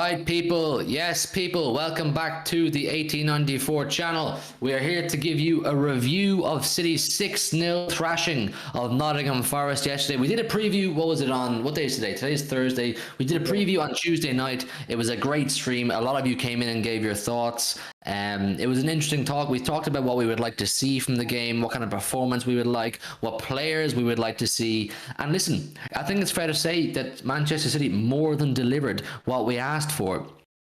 right, people. Yes, people. Welcome back to the 1894 channel. We are here to give you a review of City's 6-0 thrashing of Nottingham Forest yesterday. We did a preview. What was it on? What day is today? Today's Thursday. We did a preview on Tuesday night. It was a great stream. A lot of you came in and gave your thoughts. It was an interesting talk. We talked about what we would like to see from the game, what kind of performance we would like, what players we would like to see. And listen, I think it's fair to say that Manchester City more than delivered what we asked for.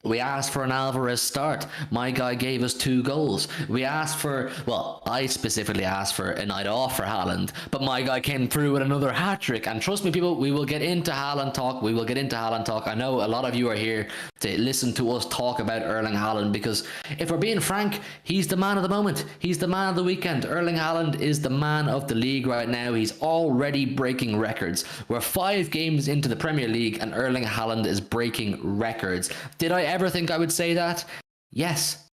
We asked for an Alvarez start. My guy gave us 2 goals. We asked for, well, I specifically asked for a night off for Haaland, but my guy came through with another hat-trick. And trust me, people, we will get into Haaland talk. We will get into Haaland talk. I know a lot of you are here to listen to us talk about Erling Haaland because if we're being frank, he's the man of the moment. He's the man of the weekend. Erling Haaland is the man of the league right now. He's already breaking records. We're 5 games into the Premier League and Erling Haaland is breaking records. Did I ever think I would say that? Yes,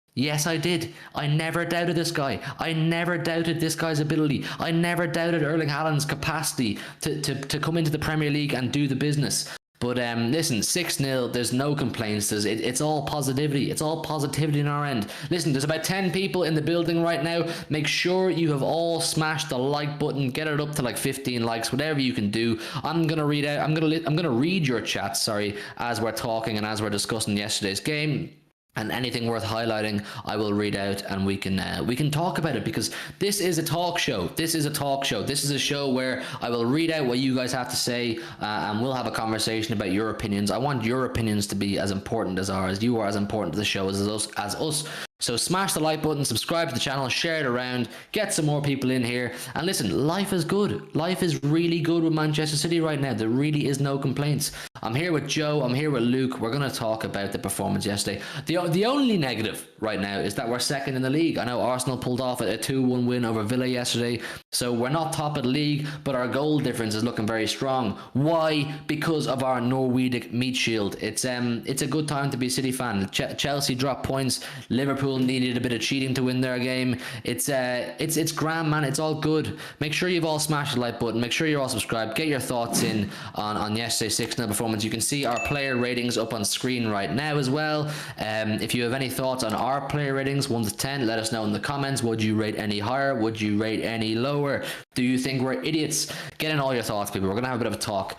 I did. I never doubted this guy. I never doubted this guy's ability. I never doubted Erling Haaland's capacity to come into the Premier League and do the business. But listen, 6-0, there's no complaints. It's all positivity. It's all positivity on our end. Listen, there's about 10 people in the building right now. Make sure you have all smashed the like button. Get it up to like 15 likes, whatever you can do. I'm gonna read your chats, as we're talking and as we're discussing yesterday's game. And anything worth highlighting, I will read out, and we can talk about it because this is a talk show. This is a talk show. This is a show where I will read out what you guys have to say, and we'll have a conversation about your opinions. I want your opinions to be as important as ours. You are as important to the show as us. So smash the like button, subscribe to the channel, share it around, get some more people in here. And listen, life is good. Life is really good with Manchester City right now. There really is no complaints. I'm here with Joe. I'm here with Luke. We're going to talk about the performance yesterday. The only negative right now is that we're second in the league. I know Arsenal pulled off a 2-1 win over Villa yesterday. So we're not top of the league, but our goal difference is looking very strong. Why? Because of our Norwegian meat shield. It's a good time to be a City fan. Chelsea dropped points. Liverpool needed a bit of cheating to win their game. It's grand, man. It's all good. Make sure you've all smashed the like button. Make sure you're all subscribed. Get your thoughts in on yesterday's 6-0 performance. You can see our player ratings up on screen right now as well. If you have any thoughts on our player ratings 1 to 10, let us know in the comments. Would you rate any higher? Would you rate any lower? Do you think we're idiots? Get in all your thoughts, people. We're gonna have a bit of a talk.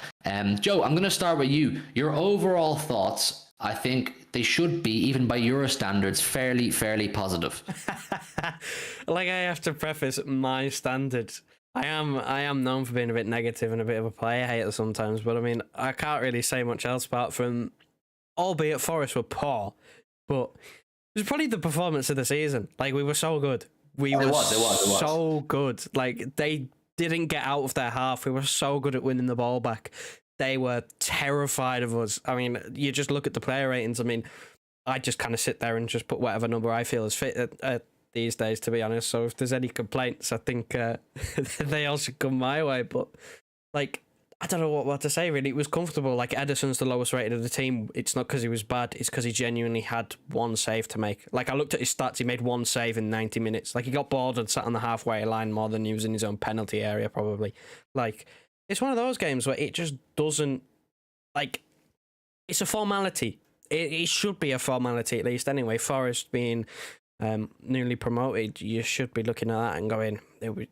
Joe, I'm gonna start with you. Your overall thoughts. I think they should be, even by your standards, fairly positive. Like, I have to preface my standards. I am known for being a bit negative and a bit of a player hater sometimes, but I mean, I can't really say much else apart from, albeit Forest were poor, but it was probably the performance of the season. Like, we were so good. It was so good. Like, they didn't get out of their half. We were so good at winning the ball back. They were terrified of us. I mean, you just look at the player ratings. I mean, I just kind of sit there and just put whatever number I feel is fit at these days, to be honest. So if there's any complaints, I think they all should come my way. But, like, I don't know what to say, really. It was comfortable. Like, Ederson's the lowest rated of the team. It's not because he was bad. It's because he genuinely had 1 save to make. Like, I looked at his stats. He made 1 save in 90 minutes. Like, he got bored and sat on the halfway line more than he was in his own penalty area, probably. Like, it's one of those games where it just doesn't, like, it's a formality. It should be a formality, at least, anyway. Forest being newly promoted, you should be looking at that and going,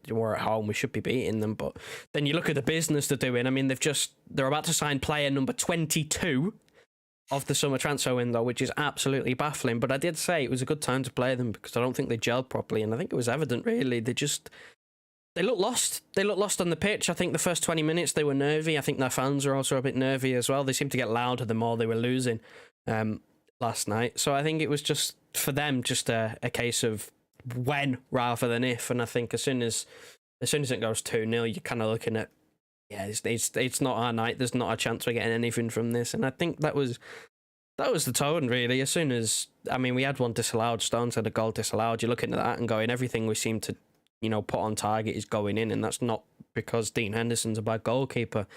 we're at home, we should be beating them. But then you look at the business they're doing. I mean, they're about to sign player number 22 of the summer transfer window, which is absolutely baffling. But I did say it was a good time to play them because I don't think they gelled properly, and I think it was evident, really. They look lost. They look lost on the pitch. I think the first 20 minutes they were nervy. I think their fans were also a bit nervy as well. They seemed to get louder the more they were losing last night. So I think it was just, for them, just a case of when rather than if. And I think as soon as it goes 2-0, you're kind of looking at, yeah, it's not our night. There's not a chance we're getting anything from this. And I think that was the tone, really. As soon as, I mean, we had one disallowed. Stones had a goal disallowed. You're looking at that and going, everything we seem to, put on target is going in, and that's not because Dean Henderson's a bad goalkeeper.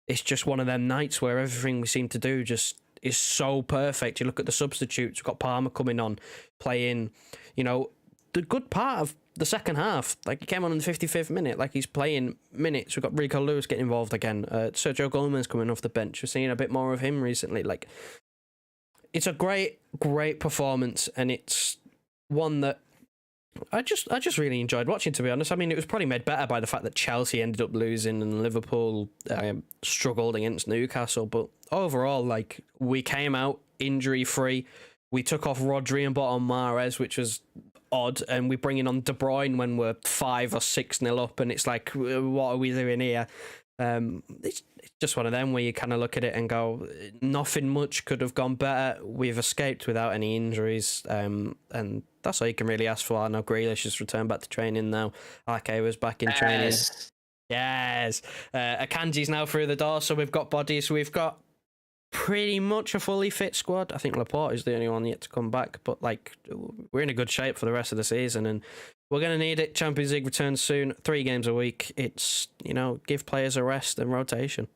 It's just one of them nights where everything we seem to do just is so perfect. You look at the substitutes. We've got Palmer coming on, playing, the good part of the second half. Like, he came on in the 55th minute, like he's playing minutes. We've got Rico Lewis getting involved again. Sergio Gomez coming off the bench. We're seeing a bit more of him recently. Like, it's a great performance, and it's one that I just really enjoyed watching, to be honest. I mean, it was probably made better by the fact that Chelsea ended up losing and Liverpool struggled against Newcastle. But overall, like, we came out injury free. We took off Rodri and bought on Mahrez, which was odd, and we bring in on De Bruyne when we're 5 or 6-0 up, and it's like, what are we doing here? It's just one of them where you kind of look at it and go, nothing much could have gone better. We've escaped without any injuries, and that's all you can really ask for. I know Grealish has returned back to training now. Ake was back in training. Yes. Akanji's now through the door, so we've got bodies. We've got pretty much a fully fit squad. I think Laporte is the only one yet to come back, but like, we're in a good shape for the rest of the season, and we're going to need it. Champions League returns soon, 3 games a week. It's, give players a rest and rotation.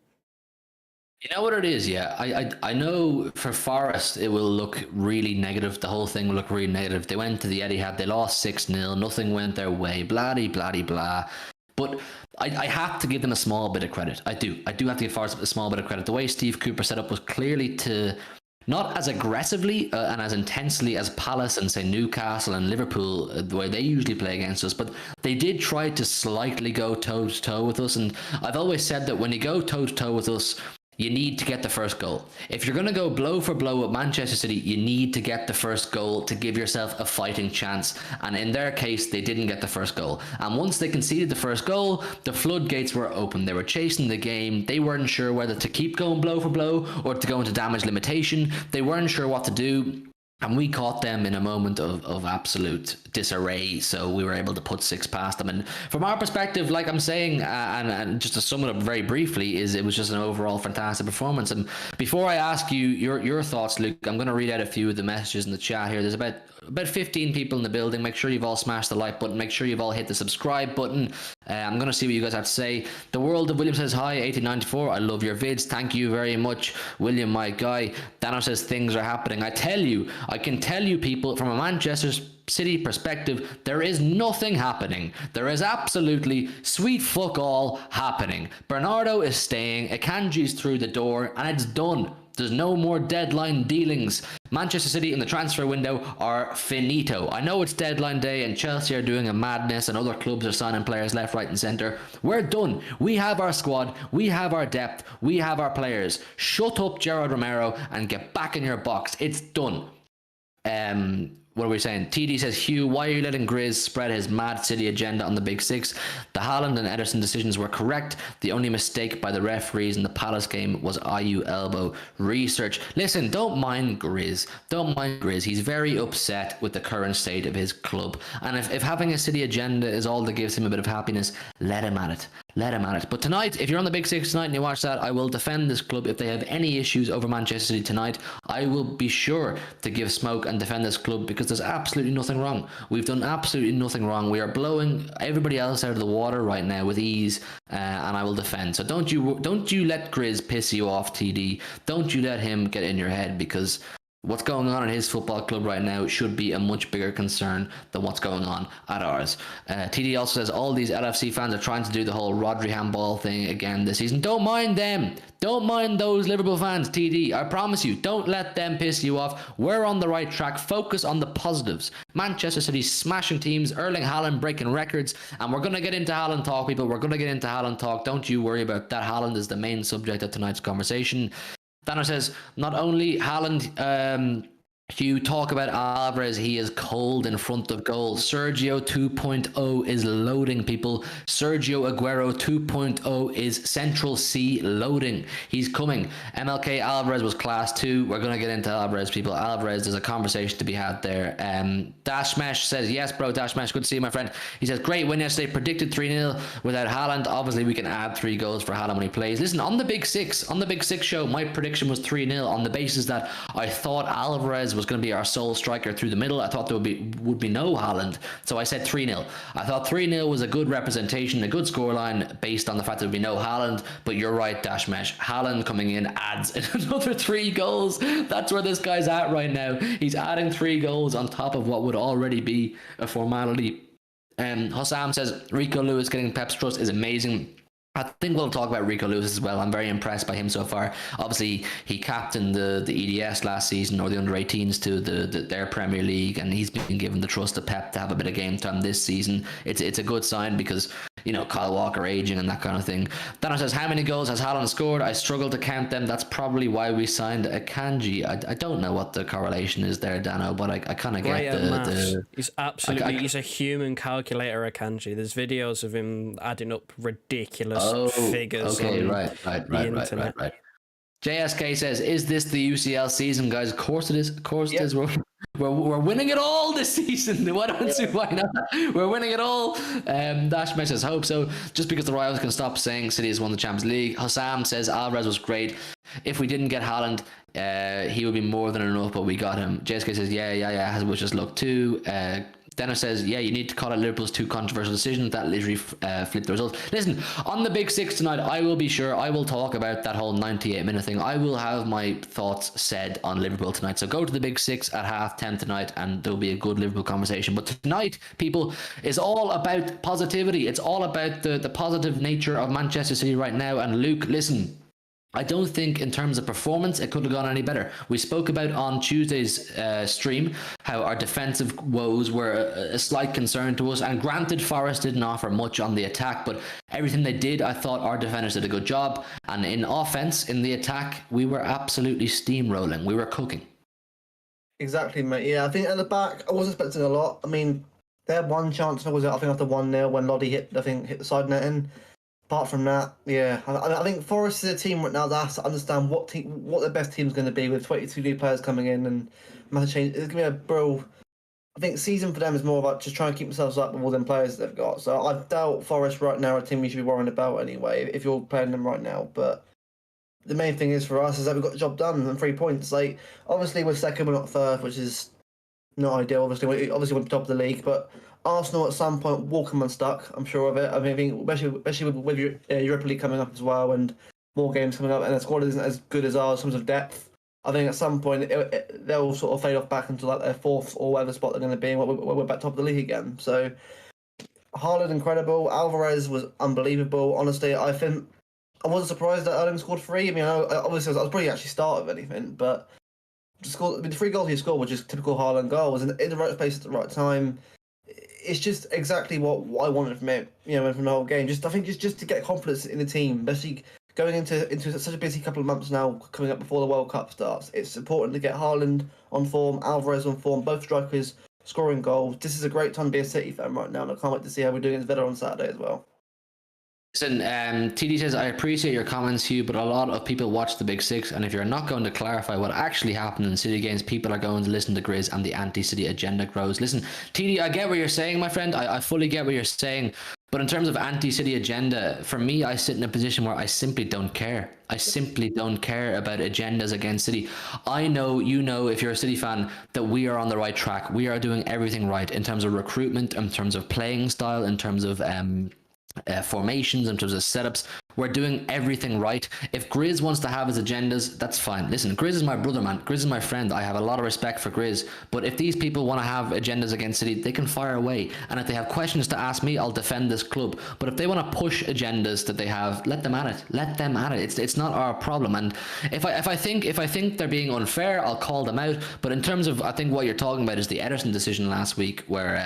You know what it is, yeah. I know for Forest it will look really negative. The whole thing will look really negative. They went to the Etihad, they lost 6-0, nothing went their way, blah, blah, blah, blah. But I have to give them a small bit of credit. I do have to give Forest a small bit of credit. The way Steve Cooper set up was clearly to, not as aggressively and as intensely as Palace and, say, Newcastle and Liverpool, the way they usually play against us, but they did try to slightly go toe-to-toe with us. And I've always said that when you go toe-to-toe with us, you need to get the first goal. If you're going to go blow for blow with Manchester City, you need to get the first goal to give yourself a fighting chance. And in their case, they didn't get the first goal. And once they conceded the first goal, the floodgates were open. They were chasing the game. They weren't sure whether to keep going blow for blow or to go into damage limitation. They weren't sure what to do. And we caught them in a moment of absolute disarray, so we were able to put 6 past them. And from our perspective, like I'm saying, and just to sum it up very briefly, is it was just an overall fantastic performance. And before I ask you your thoughts, Luke, I'm going to read out a few of the messages in the chat here. There's about 15 people in the building. Make sure you've all smashed the like button. Make sure you've all hit the subscribe button. I'm going to see what you guys have to say. The World of William says, hi, 1894. I love your vids. Thank you very much, William, my guy. Dano says, things are happening. I can tell you, people, from a Manchester City perspective, there is nothing happening. There is absolutely sweet fuck all happening. Bernardo is staying. Akanji's through the door, and it's done. There's no more deadline dealings. Manchester City in the transfer window are finito. I know it's deadline day and Chelsea are doing a madness and other clubs are signing players left, right and centre. We're done. We have our squad. We have our depth. We have our players. Shut up, Gerard Romero, and get back in your box. It's done. What are we saying? TD says, Hugh, why are you letting Grizz spread his mad City agenda on the Big Six? The Haaland and Ederson decisions were correct. The only mistake by the referees in the Palace game was IU elbow research. Listen, don't mind Grizz. Don't mind Grizz. He's very upset with the current state of his club. And if having a City agenda is all that gives him a bit of happiness, let him at it. Let him at it. But tonight, if you're on the Big Six tonight and you watch that, I will defend this club. If they have any issues over Manchester City tonight, I will be sure to give smoke and defend this club because there's absolutely nothing wrong. We've done absolutely nothing wrong. We are blowing everybody else out of the water right now with ease, and I will defend. So don't you let Grizz piss you off, TD. Don't you let him get in your head, because what's going on at his football club right now should be a much bigger concern than what's going on at ours. TD also says all these LFC fans are trying to do the whole Rodri handball thing again this season. Don't mind them. Don't mind those Liverpool fans, TD. I promise you, don't let them piss you off. We're on the right track. Focus on the positives. Manchester City smashing teams, Erling Haaland breaking records, and we're going to get into Haaland talk, people. We're going to get into Haaland talk. Don't you worry about that. Haaland is the main subject of tonight's conversation. Danner says, not only Haaland, Hugh, talk about Alvarez, he is cold in front of goal. Sergio 2.0 is loading, people. Sergio Aguero 2.0 is Central C loading. He's coming. MLK Alvarez was class 2. We're going to get into Alvarez, people. Alvarez, there's a conversation to be had there. Dashmesh says, yes, bro, Dashmesh, good to see you, my friend. He says, great win yesterday, predicted 3-0 without Haaland. Obviously, we can add 3 goals for Haaland when he plays. Listen, on the Big Six show, my prediction was 3-0 on the basis that I thought Alvarez was going to be our sole striker through the middle. I thought there would be no Haaland, so I said 3-0. I thought 3-0 was a good representation, a good scoreline based on the fact there would be no Haaland. But you're right, Dashmesh. Haaland coming in adds another 3 goals. That's where this guy's at right now. He's adding 3 goals on top of what would already be a formality. Hossam says Rico Lewis getting Pep's trust is amazing. I think we'll talk about Rico Lewis as well. I'm very impressed by him so far. Obviously, he captained the EDS last season, or the under-18s to their Premier League, and he's been given the trust of Pep to have a bit of game time this season. It's a good sign because, you know, Kyle Walker aging and that kind of thing. Dano says, how many goals has Haaland scored? I struggle to count them. That's probably why we signed Akanji. I don't know what the correlation is there, Dano, but I kind of get the... He's absolutely... he's a human calculator, Akanji. There's videos of him adding up ridiculous figures. Okay, right. JSK says, is this the UCL season, guys? Of course it is. Of course it is. We're winning it all this season. Why not? We're winning it all. Dash says, hope so. Just because the rivals can stop saying City has won the Champions League. Hassam says, Alvarez was great. If we didn't get Haaland, he would be more than enough, but we got him. JSK says, yeah, which just look too. Dennis says, yeah, you need to call out Liverpool's two controversial decisions that literally flipped the result. Listen, on the Big Six tonight, I will talk about that whole 98-minute thing. I will have my thoughts said on Liverpool tonight. So go to the Big Six at 10:30 tonight, and there'll be a good Liverpool conversation. But tonight, people, is all about positivity. It's all about the positive nature of Manchester City right now. And Luke, listen, I don't think in terms of performance it could have gone any better. We spoke about on Tuesday's stream how our defensive woes were a slight concern to us, and granted Forest didn't offer much on the attack, but everything they did, I thought our defenders did a good job, and in offense, in the attack, we were absolutely steamrolling. We were cooking. Exactly, mate. Yeah, I think at the back I wasn't expecting a lot. I mean, they had one chance, I think after 1-0 when Lodi hit the side netting. Apart from that, yeah, I think Forest is a team right now that has to understand what their best team's going to be with 22 new players coming in and massive change. It's going to be a bro. I think season for them is more about just trying to keep themselves up with all them players they've got. So I doubt Forest right now are a team you should be worrying about anyway if you're playing them right now. But the main thing is for us is that we've got the job done and 3 points. Like obviously we're second, we're not third, which is not ideal. Obviously we're top of the league, but Arsenal at some point will come unstuck. I'm sure of it. I mean, especially with Europa League coming up as well, and more games coming up, and the squad isn't as good as ours in terms of depth. I think at some point they'll sort of fade off back into like their fourth or whatever spot they're going to be, and we're back top of the league again. So Haaland incredible. Alvarez was unbelievable. Honestly, I think I wasn't surprised that Haaland scored 3. I mean, obviously I was probably actually start of anything, but the 3 goals he scored were just typical Haaland goals, and in the right place at the right time. It's just exactly what I wanted from it, from the whole game. I think just to get confidence in the team, especially going into such a busy couple of months now, coming up before the World Cup starts. It's important to get Haaland on form, Alvarez on form, both strikers scoring goals. This is a great time to be a City fan right now, and I can't wait to see how we're doing against Villa on Saturday as well. Listen, TD says, I appreciate your comments, Hugh, but a lot of people watch the Big Six, and if you're not going to clarify what actually happened in City games, people are going to listen to Grizz and the anti-City agenda grows. Listen, TD, I get what you're saying, my friend. I fully get what you're saying. But in terms of anti-City agenda, for me, I sit in a position where I simply don't care. I simply don't care about agendas against City. I know, if you're a City fan, that we are on the right track. We are doing everything right in terms of recruitment, in terms of playing style, in terms of formations, in terms of setups. We're doing everything right. If Grizz wants to have his agendas, that's fine. Listen, Grizz is my brother, man. Grizz is my friend. I have a lot of respect for Grizz. But if these people want to have agendas against City, they can fire away. And if they have questions to ask me, I'll defend this club. But if they want to push agendas that they have, let them at it. Let them at it. It's not our problem. And if I think they're being unfair, I'll call them out. But in terms of, I think what you're talking about is the Ederson decision last week, where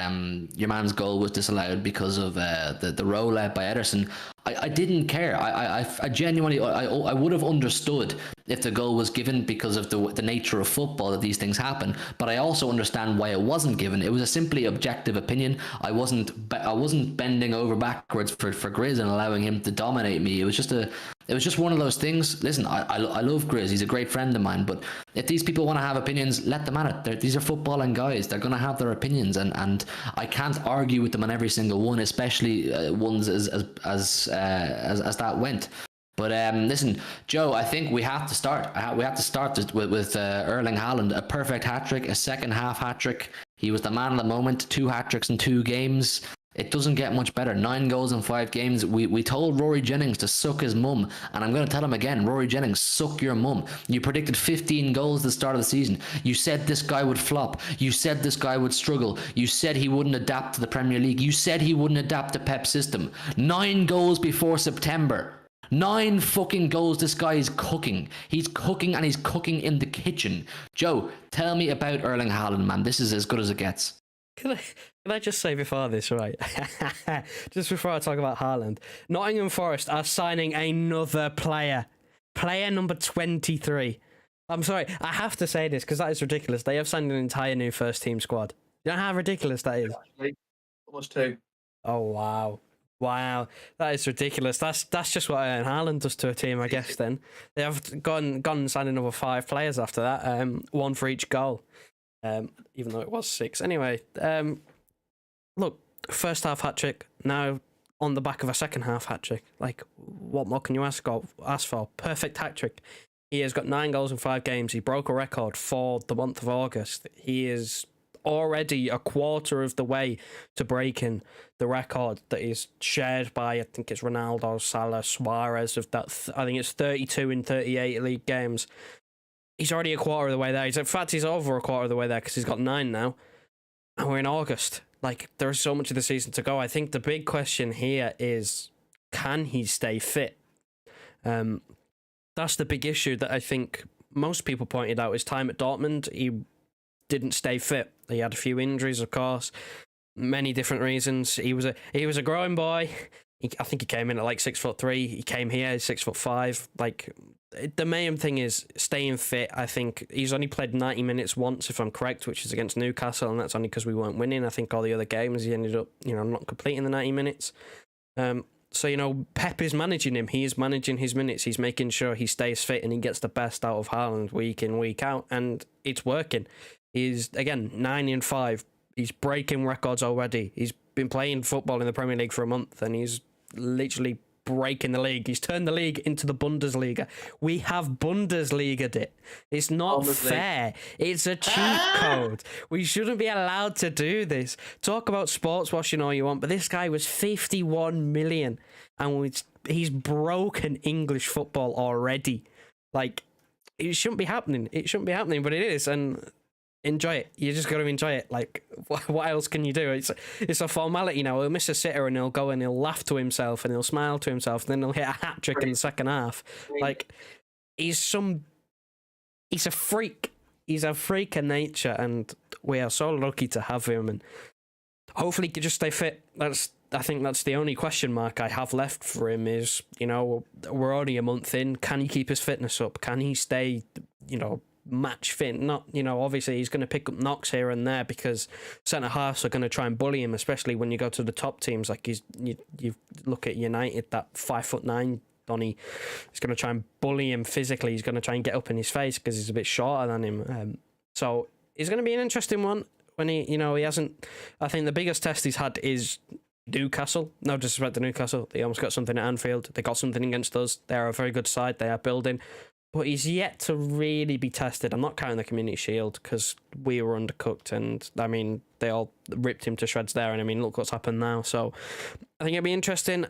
your man's goal was disallowed because of the rollout by Ederson. I didn't care. I genuinely, I would have understood if the goal was given because of the nature of football, that these things happen. But I also understand why it wasn't given. It was a simply objective opinion. I wasn't bending over backwards for Grizz and allowing him to dominate me. It was just one of those things. Listen, I love Grizz. He's a great friend of mine. But if these people want to have opinions, let them at it. These are footballing guys. They're going to have their opinions, and I can't argue with them on every single one, especially ones as that went. But listen, Joe, I think we have to start. We have to start with Erling Haaland, a perfect hat trick, a second half hat trick. He was the man of the moment. 2 hat tricks in 2 games. It doesn't get much better. 9 goals in 5 games. We told Rory Jennings to suck his mum, and I'm going to tell him again, Rory Jennings, suck your mum. You predicted 15 goals at the start of the season. You said this guy would flop. You said this guy would struggle. You said he wouldn't adapt to the Premier League. You said he wouldn't adapt to Pep's system. 9 goals before September. 9 fucking goals. This guy is cooking. He's cooking, and he's cooking in the kitchen. Joe, tell me about Erling Haaland, man. This is as good as it gets. Can I just say before this, right? Just before I talk about Haaland, Nottingham Forest are signing another player. Player number 23. I'm sorry, I have to say this because that is ridiculous. They have signed an entire new first team squad. You know how ridiculous that is? Almost 2. Oh, wow. Wow, that is ridiculous. That's just what Haaland does to a team, I guess, then. They have gone and signed another 5 players after that, 1 for each goal. Even though it was 6. Anyway, look, first half hat-trick, now on the back of a second half hat-trick. Like, what more can you ask for? Perfect hat-trick. He has got 9 goals in 5 games. He broke a record for the month of August. He is already a quarter of the way to breaking the record that is shared by, I think it's Ronaldo, Salah, Suarez, of that. I think it's 32 in 38 league games. He's already a quarter of the way there. In fact, he's over a quarter of the way there because he's got 9 now. And we're in August. Like, there's so much of the season to go. I think the big question here is, can he stay fit? That's the big issue that I think most people pointed out. His time at Dortmund, he didn't stay fit. He had a few injuries, of course. Many different reasons. He was a growing boy. I think he came in at like 6'3". He came here, he's 6'5". Like, the main thing is staying fit. I think he's only played 90 minutes once, if I'm correct, which is against Newcastle, and that's only because we weren't winning. I think all the other games he ended up, not completing the 90 minutes. So, Pep is managing him. He is managing his minutes. He's making sure he stays fit and he gets the best out of Haaland week in, week out, and it's working. He's, again, 9 in 5. He's breaking records already. He's been playing football in the Premier League for a month, and he's literally breaking the league. He's turned the league into the Bundesliga. We have Bundesliga'd it. It's not fair. It's a cheat code. We shouldn't be allowed to do this. Talk about sports washing all you want, but this guy was 51 million, and he's broken English football already. Like, it shouldn't be happening. It shouldn't be happening, but it is, and enjoy it. You just got to enjoy it. Like, what else can you do? It's a formality now. He'll miss a sitter and he'll go and he'll laugh to himself and he'll smile to himself, and then he'll hit a hat trick in the second half. Like, he's a freak. He's a freak of nature, and we are so lucky to have him. And hopefully, he can just stay fit. I think that's the only question mark I have left for him. Is we're only a month in. Can he keep his fitness up? Can he stay match fit? Not, obviously he's going to pick up knocks here and there because centre halves are going to try and bully him, especially when you go to the top teams. Like, you look at United, that 5'9" Donny is going to try and bully him physically. He's going to try and get up in his face because he's a bit shorter than him. So it's going to be an interesting one when he hasn't. I think the biggest test he's had is Newcastle. No disrespect to Newcastle, they almost got something at Anfield. They got something against us. They're a very good side. They are building. But he's yet to really be tested. I'm not counting the Community Shield because we were undercooked, and I mean, they all ripped him to shreds there, and I mean, look what's happened now. So I think it'll be interesting.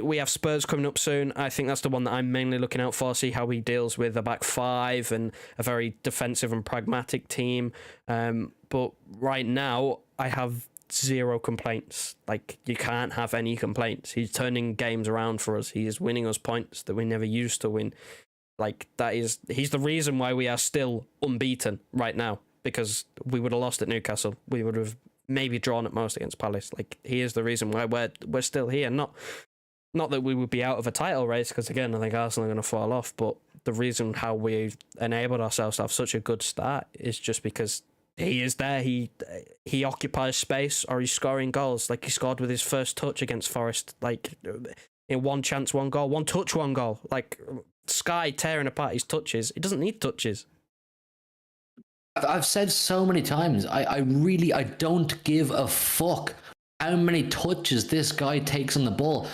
We have Spurs coming up soon. I think that's the one that I'm mainly looking out for, see how he deals with a back 5 and a very defensive and pragmatic team. But right now, I have 0 complaints. Like, you can't have any complaints. He's turning games around for us. He is winning us points that we never used to win. Like, he's the reason why we are still unbeaten right now, because we would have lost at Newcastle. We would have maybe drawn at most against Palace. Like, he is the reason why we're still here. Not that we would be out of a title race, because again, I think Arsenal are going to fall off, but the reason how we enabled ourselves to have such a good start is just because he is there. He occupies space, or he's scoring goals. Like, he scored with his first touch against Forest. Like, in one chance, one goal, one touch, one goal. Like, Sky tearing apart his touches. He doesn't need touches. I've said so many times, I don't give a fuck how many touches this guy takes on the ball.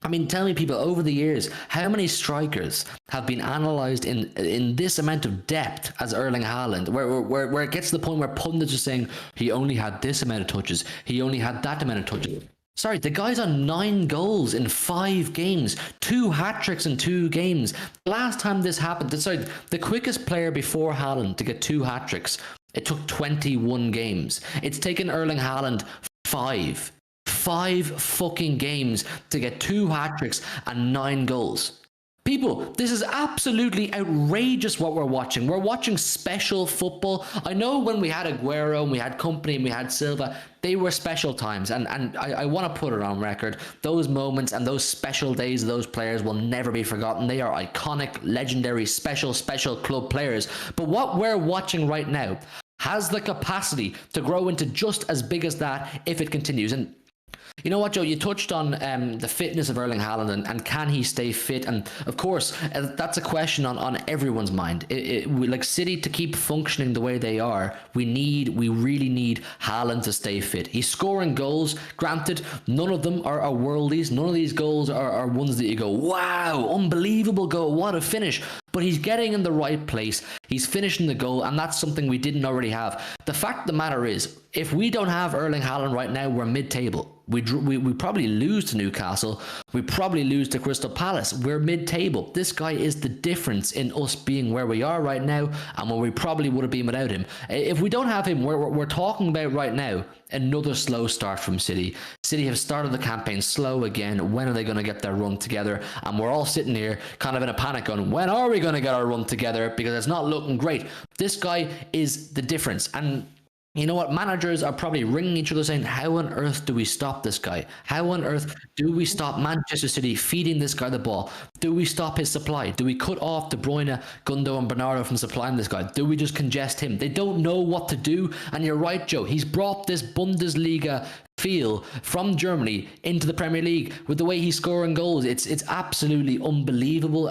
I mean, tell me, people, over the years, how many strikers have been analysed in this amount of depth as Erling Haaland, where it gets to the point where pundits are saying he only had this amount of touches, he only had that amount of touches. Sorry, the guy's on 9 goals in 5 games, 2 hat-tricks in 2 games. Last time this happened, the quickest player before Haaland to get 2 hat-tricks, it took 21 games. It's taken Erling Haaland 5 fucking games to get 2 hat-tricks and 9 goals. People, this is absolutely outrageous what we're watching. We're watching special football. I know when we had Aguero and we had Company and we had Silva, they were special times. And I want to put it on record. Those moments and those special days of those players will never be forgotten. They are iconic, legendary, special club players. But what we're watching right now has the capacity to grow into just as big as that if it continues. And you know what, Joe? You touched on the fitness of Erling Haaland and can he stay fit? And of course, that's a question on everyone's mind. Like City to keep functioning the way they are, we really need Haaland to stay fit. He's scoring goals. Granted, none of them are worldies. None of these goals are ones that you go, wow, unbelievable goal, what a finish. But he's getting in the right place. He's finishing the goal, and that's something we didn't already have. The fact of the matter is, if we don't have Erling Haaland right now, we're mid-table. We probably lose to Newcastle. We probably lose to Crystal Palace. We're mid-table. This guy is the difference in us being where we are right now and where we probably would have been without him. If we don't have him, we're talking about right now another slow start from City. City have started the campaign slow again. When are they going to get their run together? And we're all sitting here kind of in a panic going, when are we going to get our run together? Because it's not looking great. This guy is the difference. And you know what? Managers are probably ringing each other saying, how on earth do we stop this guy? How on earth do we stop Manchester City feeding this guy the ball? Do we stop his supply? Do we cut off De Bruyne, Gundo and Bernardo from supplying this guy? Do we just congest him? They don't know what to do. And you're right, Joe. He's brought this Bundesliga feel from Germany into the Premier League with the way he's scoring goals. It's absolutely unbelievable.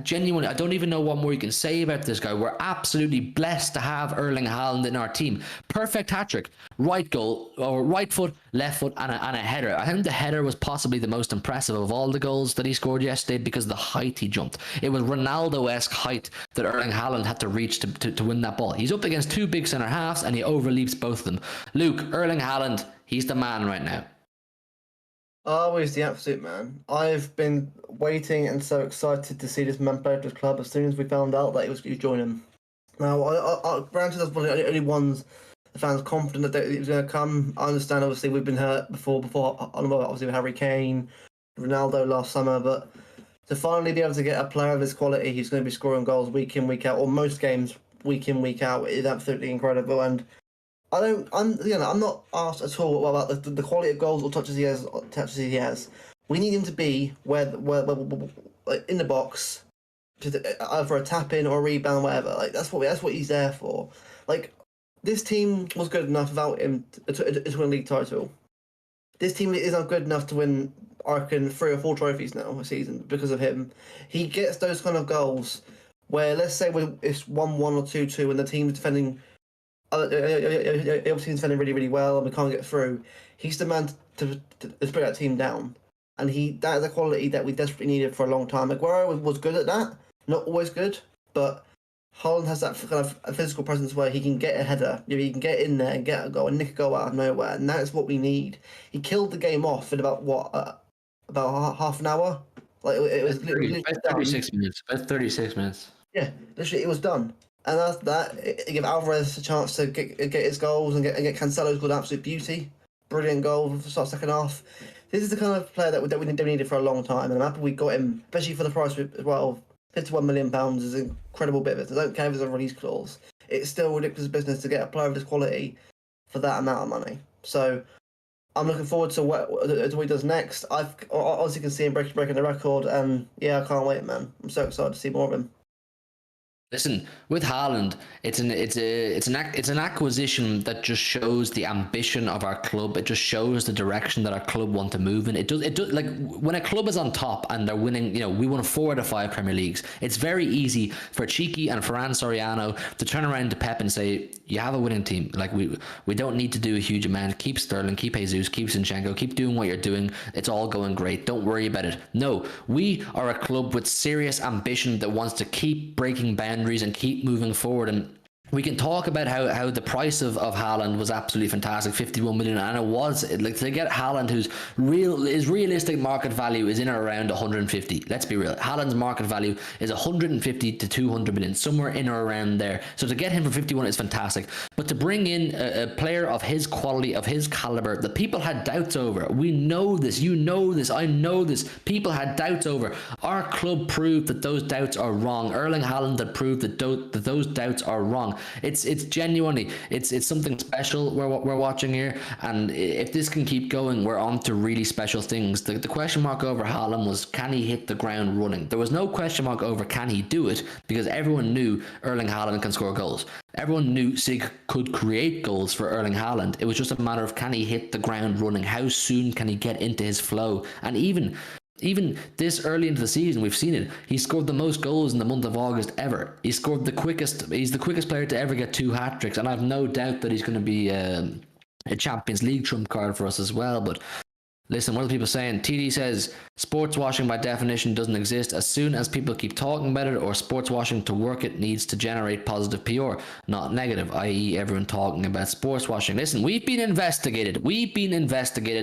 Genuinely, I don't even know what more you can say about this guy. We're absolutely blessed to have Erling Haaland in our team. Perfect hat-trick, right goal, or right foot, left foot, and a header. I think the header was possibly the most impressive of all the goals that he scored yesterday because of the height he jumped. It was Ronaldo-esque height that Erling Haaland had to reach to win that ball. He's up against 2 big centre halves and he overleaps both of them. Luke, Erling Haaland, he's the man right now. Oh, he's the absolute man. I've been waiting and so excited to see this man play at this club as soon as we found out that he was joining him. Now, granted, that's one of the only ones the fans confident that he was going to come. I understand, obviously, we've been hurt before, obviously with Harry Kane, Ronaldo last summer, but to finally be able to get a player of this quality who's going to be scoring goals week in, week out, or most games week in, week out, is absolutely incredible. And I'm not asked at all about the quality of goals or touches he has. We need him to be where in the box, either a tap in or a rebound, whatever. Like that's what he's there for. Like this team was good enough without him to win a league title. This team is not good enough to win, I reckon, 3 or 4 trophies now a season because of him. He gets those kind of goals where, let's say, when it's 1-1 or 2-2, and the team's defending. Obviously, defending really, really well, and we can't get through. He's the man to bring that team down, and that is a quality that we desperately needed for a long time. Aguero was good at that, not always good, but Haaland has that kind of physical presence where he can get a header, he can get in there and get a goal and nick a goal out of nowhere, and that's what we need. He killed the game off in about half an hour. Like it was literally 36 minutes. About 36 minutes. Yeah, literally, it was done. And after that, it gave Alvarez a chance to get his goals and get Cancelo's goal, absolute beauty. Brilliant goal for the start second half. This is the kind of player that we needed for a long time, and I'm happy we got him, especially for the price as well. £51 million is an incredible bit of it. I don't care if there's a release clause. It's still ridiculous business to get a player of this quality for that amount of money. So I'm looking forward to what he does next. I've obviously can see him breaking the record, and yeah, I can't wait, man. I'm so excited to see more of him. Listen, with Haaland, it's an acquisition that just shows the ambition of our club. It just shows the direction that our club want to move in. It does like when a club is on top and they're winning. We won 4 out of 5 Premier Leagues. It's very easy for Cheeky and Ferran Soriano to turn around to Pep and say, "You have a winning team. Like we don't need to do a huge amount. Keep Sterling, keep Jesus, keep Zinchenko, keep doing what you're doing. It's all going great. Don't worry about it." No, we are a club with serious ambition that wants to keep breaking boundaries and keep moving forward. And we can talk about how the price of Haaland was absolutely fantastic, 51 million, and it was like to get Haaland, his realistic market value is in or around 150. Let's be real. Haaland's market value is 150 to 200 million, somewhere in or around there. So to get him for 51 is fantastic. But to bring in a player of his quality, of his caliber, that people had doubts over. We know this. You know this. I know this. People had doubts over. Our club proved that those doubts are wrong. Erling Haaland had proved that those doubts are wrong. It's genuinely it's something special we're watching here, and if this can keep going, we're on to really special things. The question mark over Haaland was, can he hit the ground running? There was no question mark over can he do it, because everyone knew Erling Haaland can score goals. Everyone knew Sig could create goals for Erling Haaland. It was just a matter of, can he hit the ground running? How soon can he get into his flow? And even this early into the season, we've seen it. He scored the most goals in the month of August ever. He's the quickest player to ever get 2 hat-tricks, and I have no doubt that he's going to be a Champions League trump card for us as well. But listen, what are the people saying? TD says, sports washing by definition doesn't exist. As soon as people keep talking about it, or sports washing to work, it needs to generate positive PR, not negative, i.e. everyone talking about sports washing. Listen, we've been investigated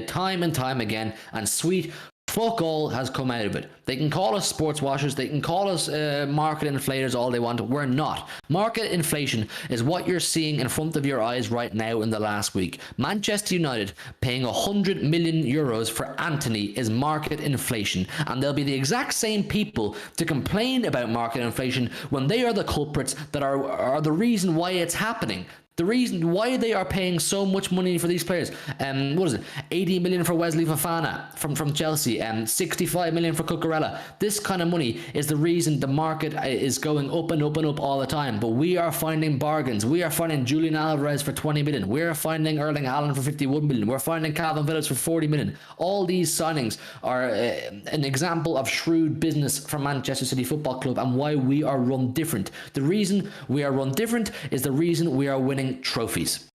time and time again, and sweet fuck all has come out of it. They can call us sports washers, they can call us market inflators all they want. We're not. Market inflation is what you're seeing in front of your eyes right now in the last week. Manchester United paying 100 million euros for Anthony is market inflation, and they'll be the exact same people to complain about market inflation when they are the culprits that are the reason why it's happening. The reason why they are paying so much money for these players, what is it? 80 million for Wesley Fofana from Chelsea, 65 million for Cucurella. This kind of money is the reason the market is going up and up and up all the time. But we are finding bargains. We are finding Julian Alvarez for 20 million. We are finding Erling Haaland for 51 million. We're finding Calvin Phillips for 40 million. All these signings are an example of shrewd business from Manchester City Football Club and why we are run different. The reason we are run different is the reason we are winning trophies.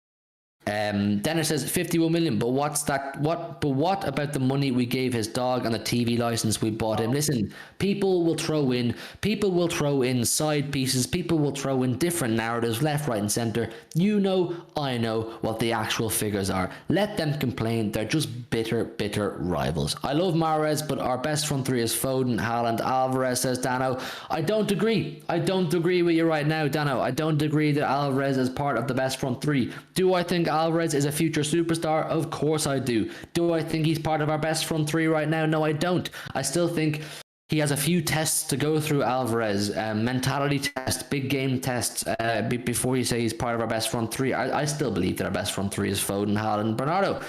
Dennis says 51 million, but what's that? But what about the money we gave his dog and the TV license we bought him? Listen, people will throw in side pieces, people will throw in different narratives, left, right, and center. You know, I know what the actual figures are. Let them complain. They're just bitter rivals. I love Mahrez, but our best front three is Foden, Haaland, Alvarez, says Dano. I don't agree with you right now, Dano. I don't agree that Alvarez is part of the best front three. Do I think Alvarez is a future superstar? Of course I do. Do I think he's part of our best front three right now? No, I don't. I still think he has a few tests to go through, Alvarez. Mentality tests, big game tests, before you say he's part of our best front three. I still believe that our best front three is Foden, Haaland, Bernardo.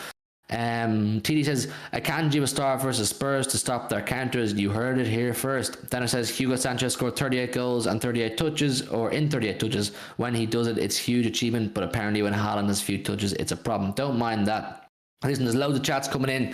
TD says Akanji will start versus Spurs to stop their counters. You heard it here first. Then it says Hugo Sanchez scored 38 goals and 38 touches, or in 38 touches. When he does it, it's huge achievement, but apparently when Haaland has few touches, it's a problem. Don't mind that. Listen, there's loads of chats coming in.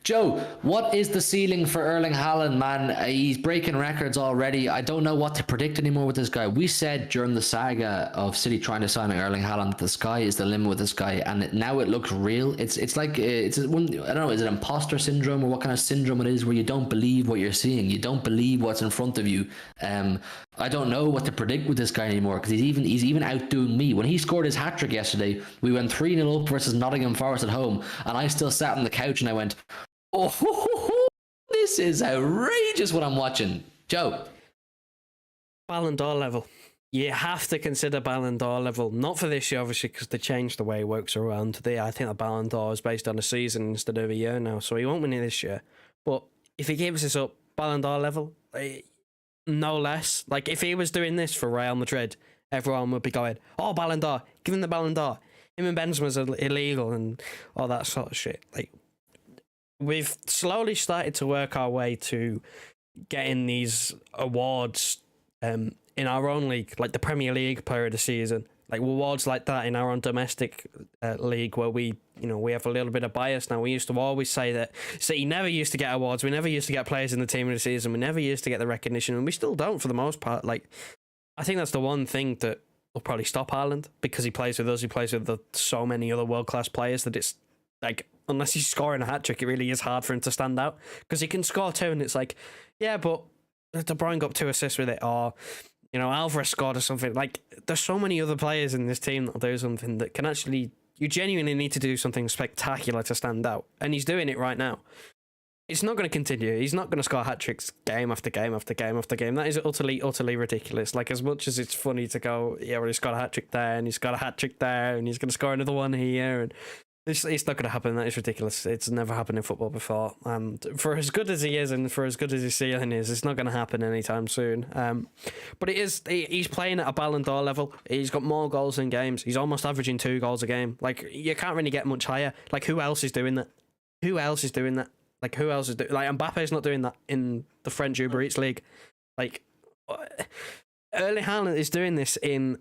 Joe, what is the ceiling for Erling Haaland, man? He's breaking records already. I don't know what to predict anymore with this guy. We said during the saga of City trying to sign Erling Haaland, the sky is the limit with this guy, and now it looks real. It's like it's one. I don't know. Is it imposter syndrome or what kind of syndrome it is, where you don't believe what you're seeing, you don't believe what's in front of you. I don't know what to predict with this guy anymore, because he's even outdoing me. When he scored his hat trick yesterday, we went 3-0 up versus Nottingham Forest at home, and I still sat on the couch and I went, oh, this is outrageous what I'm watching. Joe. Ballon d'Or level. You have to consider Ballon d'Or level. Not for this year, obviously, because they changed the way it works around. I think the Ballon d'Or is based on a season instead of a year now, so he won't win it this year. But if he gives this up, Ballon d'Or level, no less. Like, if he was doing this for Real Madrid, everyone would be going, oh, Ballon d'Or, give him the Ballon d'Or. Him and Benzema's illegal and all that sort of shit. Like, we've slowly started to work our way to getting these awards in in our own league, like the Premier League Player of the Season, like awards like that in our own domestic league, where we have a little bit of bias now. We used to always say that City never used to get awards, we never used to get players in the team of the season, we never used to get the recognition, and we still don't for the most part. Like, I think that's the one thing that will probably stop Haaland, because he plays with us, he plays with so many other world-class players, that it's like, unless he's scoring a hat-trick, it really is hard for him to stand out, because he can score two, and it's like, yeah, but De Bruyne got 2 assists with it, or Alvarez scored or something. Like, there's so many other players in this team that'll do something that can actually, you genuinely need to do something spectacular to stand out, and he's doing it right now. It's not going to continue. He's not going to score hat-tricks game after game after game after game. That is utterly, utterly ridiculous. Like, as much as it's funny to go, yeah, well, he's got a hat-trick there, and he's got a hat-trick there, and he's going to score another one here, and it's not going to happen. That is ridiculous. It's never happened in football before. And for as good as he is, and for as good as his ceiling is, it's not going to happen anytime soon. But it is. He's playing at a Ballon d'Or level. He's got more goals in games. He's almost averaging 2 goals a game. Like, you can't really get much higher. Like, who else is doing that? Who else is doing that? Like, who else is doing? Like, Mbappe's not doing that in the French Uber Eats league. Like, Erling Haaland is doing this in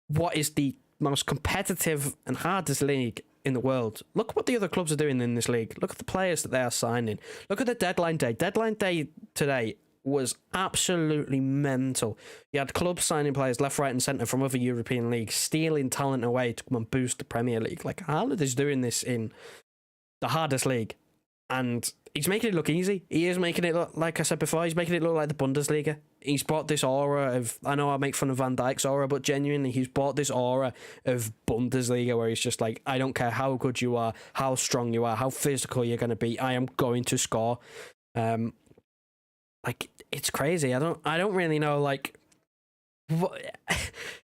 what is the most competitive and hardest league in the world. Look what the other clubs are doing in this league. Look at the players that they are signing. Look at the deadline day. Deadline day today was absolutely mental. You had clubs signing players left, right, and centre from other European leagues, stealing talent away to come and boost the Premier League. Like, Haaland is doing this in the hardest league, and he's making it look easy. He is making it look, like I said before, he's making it look like the Bundesliga. He's brought this aura of, I know I make fun of Van Dijk's aura, but genuinely, he's brought this aura of Bundesliga, where he's just like, I don't care how good you are, how strong you are, how physical you're going to be, I am going to score. Like, it's crazy. I don't really know, like, what...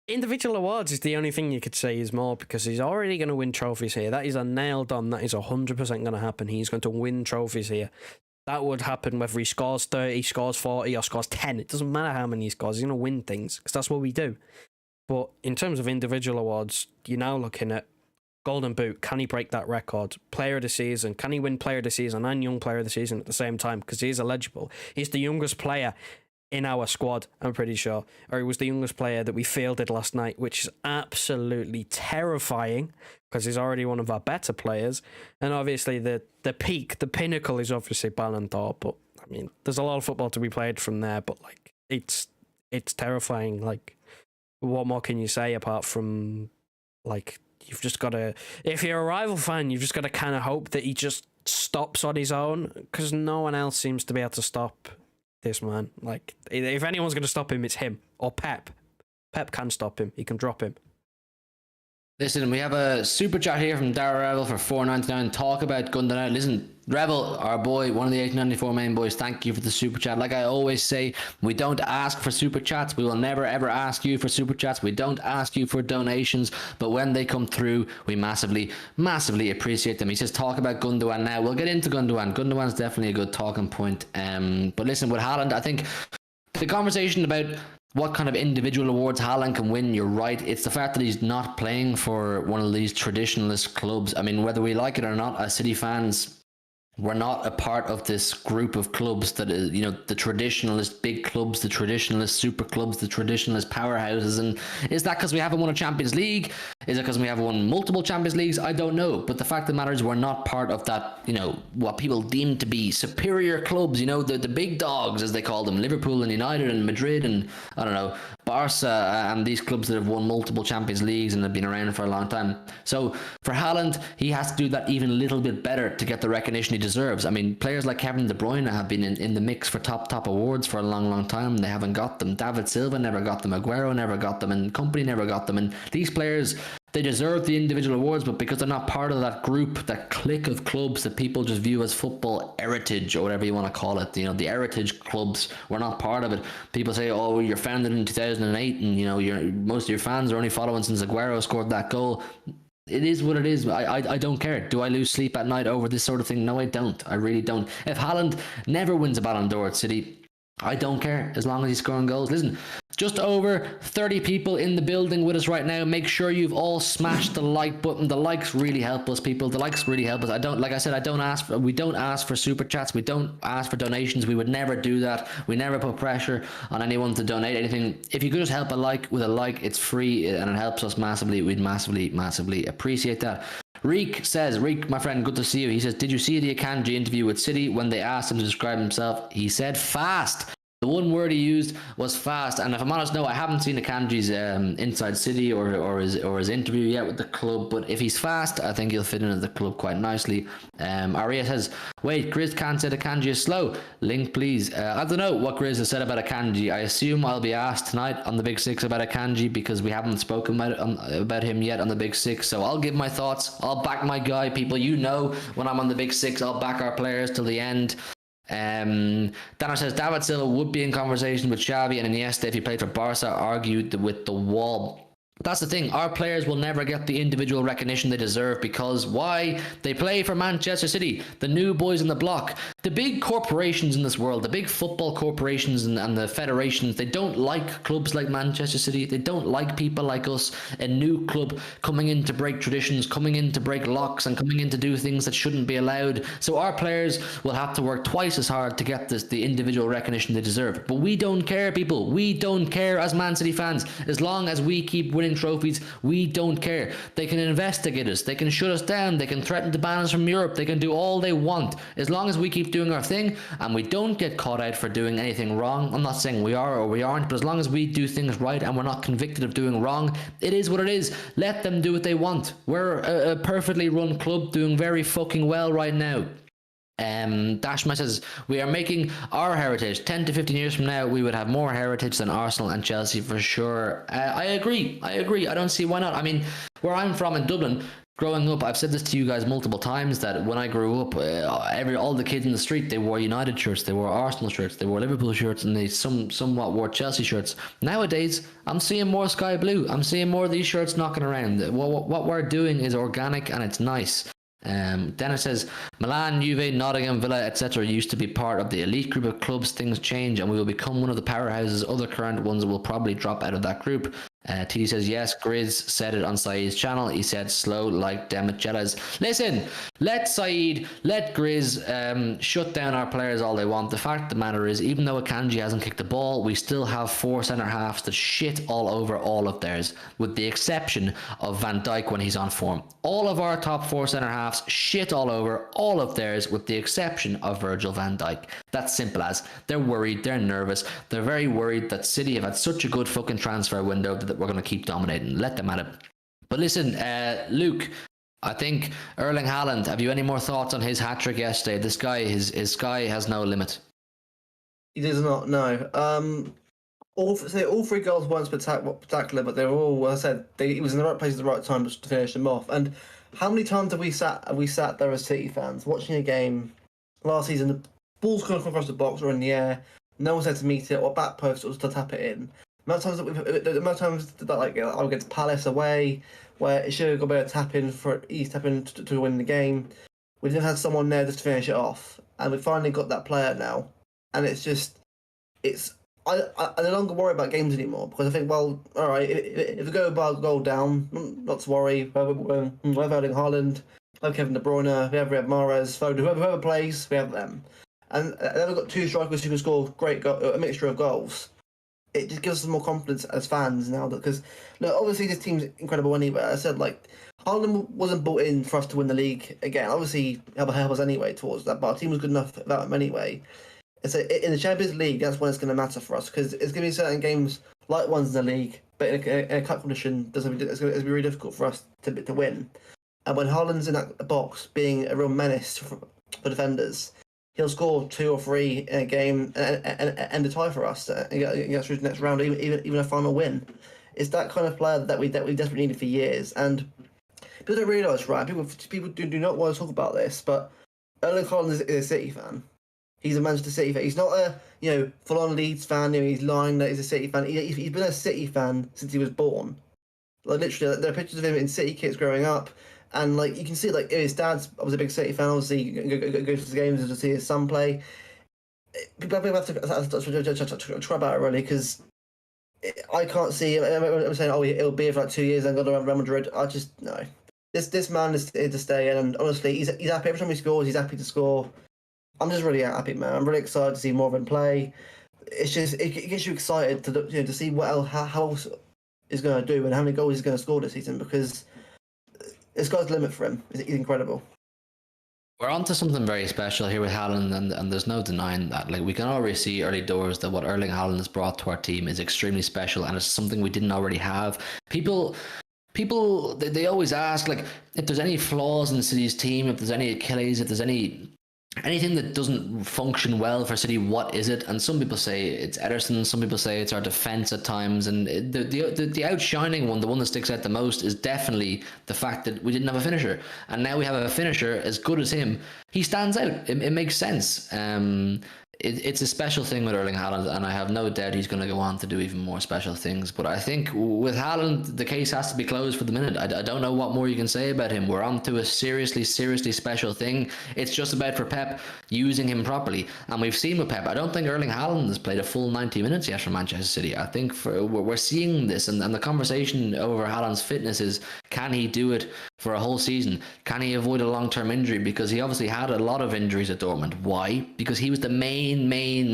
Individual awards is the only thing you could say is more, because he's already going to win trophies here. That is a nailed on. That is 100% going to happen. He's going to win trophies here. That would happen whether he scores 30, scores 40, or scores 10. It doesn't matter how many he scores. He's going to win things, because that's what we do. But in terms of individual awards, you're now looking at Golden Boot. Can he break that record? Player of the Season. Can he win Player of the Season and Young Player of the Season at the same time? Because he is eligible. He's the youngest player in our squad, I'm pretty sure. Or he was the youngest player that we fielded last night, which is absolutely terrifying, because he's already one of our better players. And obviously the peak, the pinnacle is obviously Ballon d'Or. But, I mean, there's a lot of football to be played from there, but, like, it's terrifying. Like, what more can you say apart from, like, you've just got to... If you're a rival fan, you've just got to kind of hope that he just stops on his own, because no one else seems to be able to stop this man. Like, if anyone's going to stop him, it's him or Pep. Pep can stop him. He can drop him. Listen, we have a super chat here from Dara Revel for $4.99. Talk about Gundogan. Listen, Revel, our boy, one of the 1894 main boys, thank you for the super chat. Like I always say, we don't ask for super chats. We will never ever ask you for super chats. We don't ask you for donations, but when they come through, we massively appreciate them. He says, talk about Gundogan now. We'll get into Gundogan. Gundogan's definitely a good talking point. But listen, with Haaland, I think the conversation about what kind of individual awards Haaland can win, you're right. It's the fact that he's not playing for one of these traditionalist clubs. I mean, whether we like it or not, as City fans, we're not a part of this group of clubs that is, the traditionalist big clubs, the traditionalist super clubs, the traditionalist powerhouses. And is that because we haven't won a Champions League? Is it because we haven't won multiple Champions Leagues? I don't know. But the fact of the matter is, we're not part of that, what people deem to be superior clubs, the big dogs, as they call them, Liverpool and United and Madrid and, I don't know, Barca and these clubs that have won multiple Champions Leagues and have been around for a long time. So for Haaland, he has to do that even a little bit better to get the recognition he deserves. I mean, players like Kevin De Bruyne have been in the mix for top awards for a long time. They haven't got them. David Silva never got them. Aguero never got them, and company never got them. And these players, they deserve the individual awards, but because they're not part of that group, that clique of clubs that people just view as football heritage or whatever you want to call it, the heritage clubs, we're not part of it. People say, oh, you're founded in 2008 and most of your fans are only following since Aguero scored that goal. It is what it is. I don't care. Do I lose sleep at night over this sort of thing? No, I don't. I really don't. If Haaland never wins a Ballon d'Or at City, I don't care as long as he's scoring goals. Listen, just over 30 people in the building with us right now. Make sure you've all smashed the like button. The likes really help us, people. The likes really help us. Like I said, we don't ask for super chats. We don't ask for donations. We would never do that. We never put pressure on anyone to donate anything. If you could just help a like with a like, it's free and it helps us massively. We'd massively appreciate that. Reek says, my friend, good to see you. He says, did you see the Akanji interview with City when they asked him to describe himself? He said fast. The one word he used was fast. And if I'm honest, no, I haven't seen Akanji's Inside City or his interview yet with the club. But if he's fast, I think he'll fit into the club quite nicely. Aria says, wait, Grizz can't say Akanji is slow. Link, please. I don't know what Grizz has said about Akanji. I assume I'll be asked tonight on the Big Six about Akanji because we haven't spoken about him yet on the Big Six. So I'll give my thoughts. I'll back my guy. People, you know, when I'm on the Big Six, I'll back our players till the end. Dana says David Silva would be in conversation with Xavi and Iniesta if he played for Barca, argued with the wall. That's the thing, our players will never get the individual recognition they deserve because why? They play for Manchester City, the new boys on the block. The big corporations in this world, the big football corporations and the federations, they don't like clubs like Manchester City. They don't like people like us, a new club coming in to break traditions, coming in to break locks and coming in to do things that shouldn't be allowed. So our players will have to work twice as hard to get the individual recognition they deserve. But we don't care, people. We don't care as Man City fans. As long as we keep winning trophies, we don't care. They can investigate us, they can shut us down, they can threaten to ban us from Europe, they can do all they want. As long as we keep doing our thing and we don't get caught out for doing anything wrong, I'm not saying we are or we aren't, but as long as we do things right and we're not convicted of doing wrong, it is what it is. Let them do what they want. We're a perfectly run club doing very fucking well right now. Dashma says, we are making our heritage. 10 to 15 years from now, we would have more heritage than Arsenal and Chelsea for sure. I agree. I don't see why not. I mean, where I'm from in Dublin, growing up, I've said this to you guys multiple times that when I grew up, all the kids in the street, they wore United shirts, they wore Arsenal shirts, they wore Liverpool shirts, and they somewhat wore Chelsea shirts. Nowadays, I'm seeing more sky blue. I'm seeing more of these shirts knocking around. What we're doing is organic and it's nice. Dennis says Milan, Juve, Nottingham, Villa, etc. used to be part of the elite group of clubs. Things change and we will become one of the powerhouses. Other current ones will probably drop out of that group. TD says yes, Grizz said it on Saeed's channel. He said slow like Demichelis. Listen, let Saeed, let Grizz shut down our players all they want. The fact of the matter is, even though Akanji hasn't kicked the ball, we still have 4 centre halves that shit all over all of theirs, with the exception of Van Dijk when he's on form. All of our top 4 centre halves shit all over all of theirs, with the exception of Virgil van Dijk. That's simple as. They're worried, they're nervous, they're very worried that City have had such a good fucking transfer window that we're going to keep dominating. Let them at it. But listen, Luke, I think Erling Haaland, have you any more thoughts on his hat-trick yesterday? This guy, his sky has no limit. He does not, no. All 3 goals weren't spectacular, but they were all, as I said, he was in the right place at the right time to finish them off. And how many times have we sat there as City fans watching a game last season, the ball's coming across the box or in the air, no one's there to meet it, or back post or to tap it in. The amount of times that like against Palace away, where it should have got a better tap in for East tap in to win the game. We didn't have someone there just to finish it off, and we finally got that player now. And I no longer worry about games anymore because I think, well, all right, if we go by goal down, not to worry. We have Erling Haaland, we have Kevin De Bruyne, we have Mahrez, Foden, whoever plays, we have them. And then we've got 2 strikers who can score a mixture of goals. It just gives us more confidence as fans now because, look, obviously this team's incredible anyway. I said, like, Haaland wasn't brought in for us to win the league again. Obviously, help us anyway towards that, but our team was good enough without him anyway. So in the Champions League, that's when it's going to matter for us because it's going to be certain games like ones in the league, but in a cup competition, it's going to be really difficult for us to win. And when Haaland's in that box, being a real menace for defenders, he'll score 2 or 3 in a game and a tie for us and get through the next round, even a final win. It's that kind of player that we desperately needed for years. And people don't realise, right? People do not want to talk about this, but Erling Haaland is a City fan. He's a Manchester City fan. He's not a full-on Leeds fan. He's lying that he's a City fan. He's been a City fan since he was born. Like literally, there are pictures of him in City kits growing up. And like you can see, like his dad's was a big City fan. Obviously, goes to the games to see his son play. people have to try about it really, because I can't see. I'm saying, oh, it'll be for like 2 years and go to Real Madrid. I just no. This man is here to stay, and honestly, he's happy every time he scores. He's happy to score. I'm just really happy, man. I'm really excited to see more of him play. It's just it gets you excited to see what else, how else he's going to do and how many goals he's going to score this season, because the sky's the limit for him. He's incredible. We're on to something very special here with Haaland, and there's no denying that. Like, we can already see early doors that what Erling Haaland has brought to our team is extremely special, and it's something we didn't already have. People they always ask, like, if there's any flaws in City's team, if there's any Achilles, if there's anything that doesn't function well for City, what is it? And some people say it's Ederson, some people say it's our defence at times, and the outshining one, the one that sticks out the most, is definitely the fact that we didn't have a finisher, and now we have a finisher as good as him. He stands out. It makes sense. It's a special thing with Erling Haaland, and I have no doubt he's going to go on to do even more special things. But I think with Haaland, the case has to be closed for the minute. I don't know what more you can say about him. We're on to a seriously special thing. It's just about for Pep using him properly. And we've seen with Pep, I don't think Erling Haaland has played a full 90 minutes yet for Manchester City. I think we're seeing this, and the conversation over Haaland's fitness is, can he do it for a whole season? Can he avoid a long-term injury? Because he obviously had a lot of injuries at Dortmund. Why? Because he was the main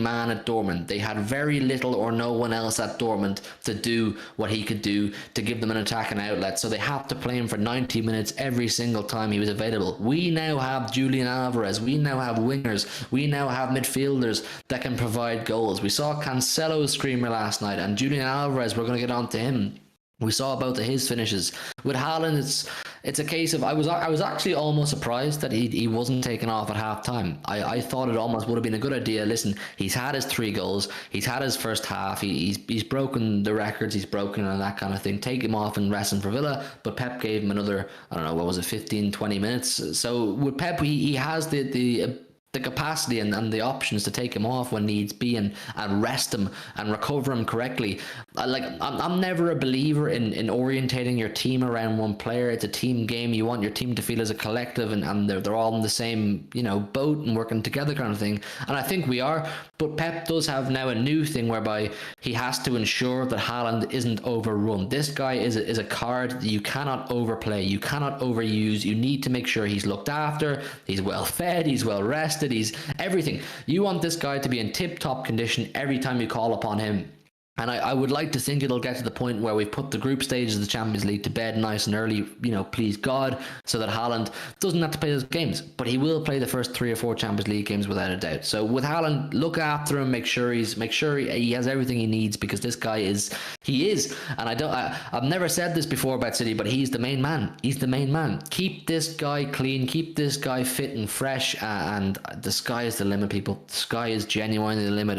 man at Dortmund. They had very little or no one else at Dortmund to do what he could do, to give them an attacking outlet. So they had to play him for 90 minutes every single time he was available. We now have Julian Alvarez. We now have wingers. We now have midfielders that can provide goals. We saw Cancelo's screamer last night, and Julian Alvarez, we're going to get on to him. We saw both of his finishes. With Haaland, it's a case of, I was actually almost surprised that he wasn't taken off at half time. I thought it almost would have been a good idea. Listen, he's had his 3 goals, he's had his first half, he's broken the records, he's broken and that kind of thing. Take him off and rest him for Villa, but Pep gave him another, I don't know, what was it, 15, 20 minutes. So with Pep, he has the capacity and the options to take him off when needs be, and rest him and recover him correctly. I'm never a believer in orientating your team around one player. It's a team game. You want your team to feel as a collective, and they're all in the same boat and working together kind of thing. And I think we are. But Pep does have now a new thing whereby he has to ensure that Haaland isn't overrun. This guy is a card that you cannot overplay. You cannot overuse. You need to make sure he's looked after. He's well fed. He's well rested. He's everything. You want this guy to be in tip-top condition every time you call upon him. And I would like to think it'll get to the point where we've put the group stages of the Champions League to bed nice and early, please God, so that Haaland doesn't have to play those games. But he will play the first 3 or 4 Champions League games without a doubt. So with Haaland, look after him, make sure he has everything he needs, because this guy is. And I've never said this before about City, but he's the main man. He's the main man. Keep this guy clean, keep this guy fit and fresh, and the sky is the limit, people. The sky is genuinely the limit.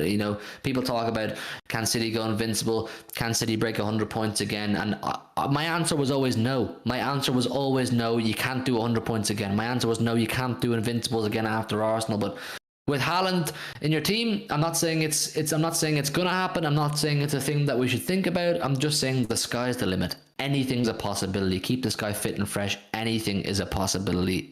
People talk about, can City go invincible? Can City break 100 points again? And my answer was always no. My answer was always no. You can't do 100 points again. My answer was no. You can't do invincibles again after Arsenal. But with Haaland in your team, I'm not saying it's gonna happen. I'm not saying it's a thing that we should think about. I'm just saying the sky's the limit. Anything's a possibility. Keep this guy fit and fresh. Anything is a possibility.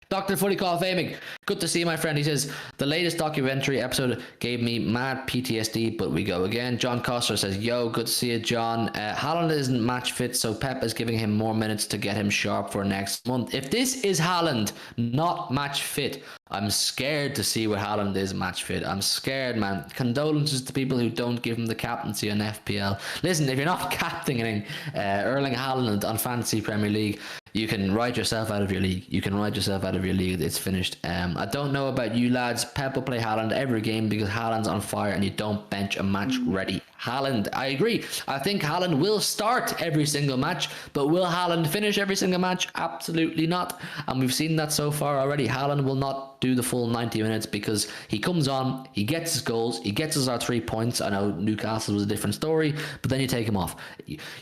Dr. Footy Call Faming, good to see you, my friend. He says, the latest documentary episode gave me mad PTSD, but we go again. John Coster says, yo, good to see you, John. Haaland isn't match fit, so Pep is giving him more minutes to get him sharp for next month. If this is Haaland not match fit, I'm scared to see what Haaland is match fit. I'm scared, man. Condolences to people who don't give him the captaincy on FPL. Listen, if you're not captaining Erling Haaland on Fantasy Premier League, you can write yourself out of your league. It's finished. I don't know about you lads. Pep will play Haaland every game because Haaland's on fire and you don't bench a match ready Haaland. I agree. I think Haaland will start every single match, but will Haaland finish every single match? Absolutely not. And we've seen that so far already. Haaland will not do the full 90 minutes because he comes on, he gets his goals, he gets us our 3 points. I know Newcastle was a different story, but then you take him off.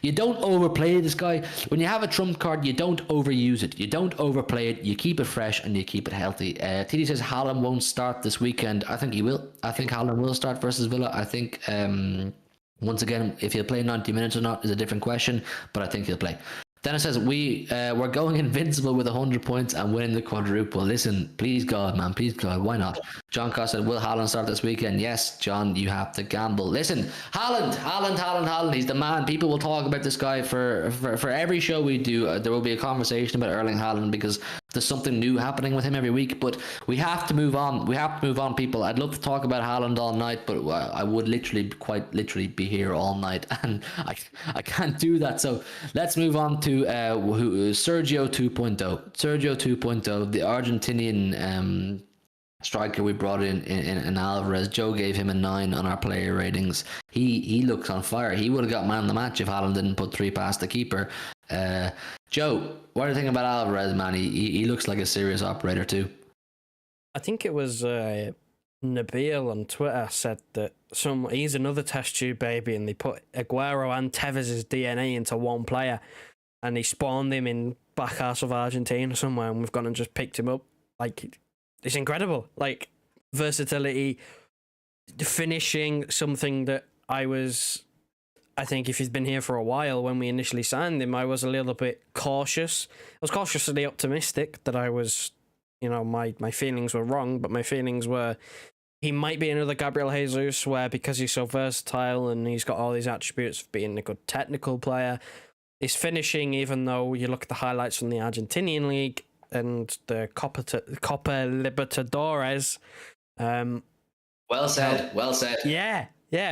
You don't overplay this guy. When you have a trump card, you don't overuse it. You don't overplay it. You keep it fresh and you keep it healthy. TD says Haaland won't start this weekend. I think he will. I think Haaland will start versus Villa. I think once again, if he'll play 90 minutes or not is a different question, but I think he'll play. Dennis says, we're going invincible with 100 points and winning the quadruple. Listen, please God, man, please God, why not? John Costa said, will Haaland start this weekend? Yes, John, you have to gamble. Listen, Haaland, he's the man. People will talk about this guy for every show we do. There will be a conversation about Erling Haaland because there's something new happening with him every week, but we have to move on. We have to move on, people. I'd love to talk about Haaland all night, but I would quite literally be here all night, and I can't do that. So let's move on to Sergio 2.0. Sergio 2.0, the Argentinian striker we brought in Alvarez. Joe gave him a 9 on our player ratings. He looks on fire. He would have got man of the match if Haaland didn't put 3 past the keeper. Joe, what do you think about Alvarez, man? He looks like a serious operator too. I think it was Nabil on Twitter said that he's another test tube baby, and they put Aguero and Tevez's DNA into one player, and he spawned him in back half of Argentina somewhere, and we've gone and just picked him up. Like, it's incredible. Like, versatility, finishing, something that I think if he's been here for a while, when we initially signed him, I was a little bit cautious. I was cautiously optimistic that I was, my feelings were wrong, but my feelings were he might be another Gabriel Jesus, where because he's so versatile and he's got all these attributes of being a good technical player, his finishing, even though you look at the highlights from the Argentinian league and the Copa Libertadores. Well said. Yeah,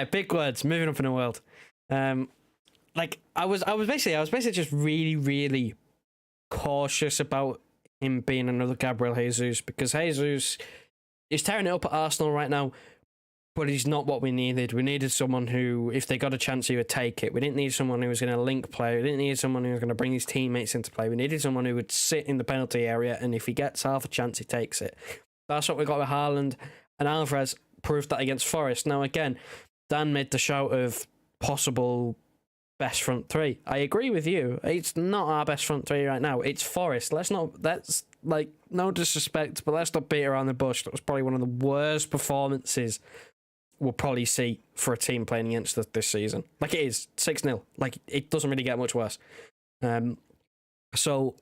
big words. Moving up in the world. I was basically just really, really cautious about him being another Gabriel Jesus, because Jesus is tearing it up at Arsenal right now, but he's not what we needed. We needed someone who, if they got a chance, he would take it. We didn't need someone who was going to link play. We didn't need someone who was going to bring his teammates into play. We needed someone who would sit in the penalty area, and if he gets half a chance, he takes it. That's what we got with Haaland, and Alvarez proved that against Forest. Now, again, Dan made the shout of possible best front three. I agree with you. It's not our best front three right now. It's Forest. That's like, no disrespect, but let's not beat around the bush. That was probably one of the worst performances we'll probably see for a team playing against us this season. Like, it is 6-0. Like, it doesn't really get much worse. So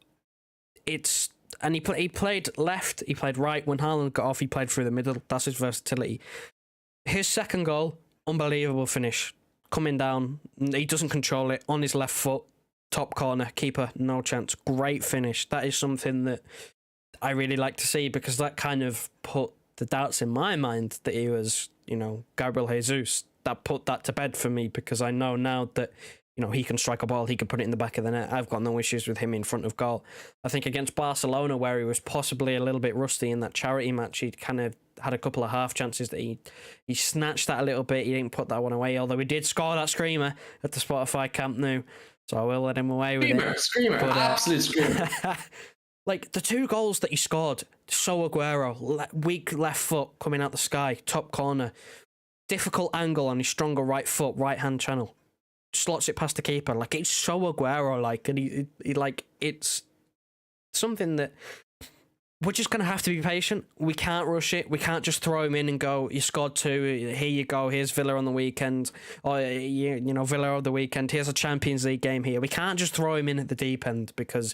it's, and he played left, he played right. When Haaland got off, he played through the middle. That's his versatility. His second goal, unbelievable finish. Coming down, he doesn't control it, on his left foot, top corner, keeper, no chance. Great finish. That is something that I really like to see, because that kind of put the doubts in my mind that he was, Gabriel Jesus. That put that to bed for me, because I know now that, he can strike a ball, he can put it in the back of the net. I've got no issues with him in front of goal. I think against Barcelona, where he was possibly a little bit rusty in that charity match, he kind of had a couple of half chances that he snatched that a little bit. He didn't put that one away, although he did score that screamer at the Spotify Camp Nou, so I will let him away with it. Screamer, absolute screamer. Like, the 2 goals that he scored, so Aguero, weak left foot coming out the sky, top corner, difficult angle on his stronger right foot, right hand channel, slots it past the keeper. Like, it's so Aguero like, and he it's something that we're just going to have to be patient. We can't rush it. We can't just throw him in and go, you scored 2, here you go, here's Villa on the weekend, or Villa on the weekend, here's a Champions League game here. We can't just throw him in at the deep end, because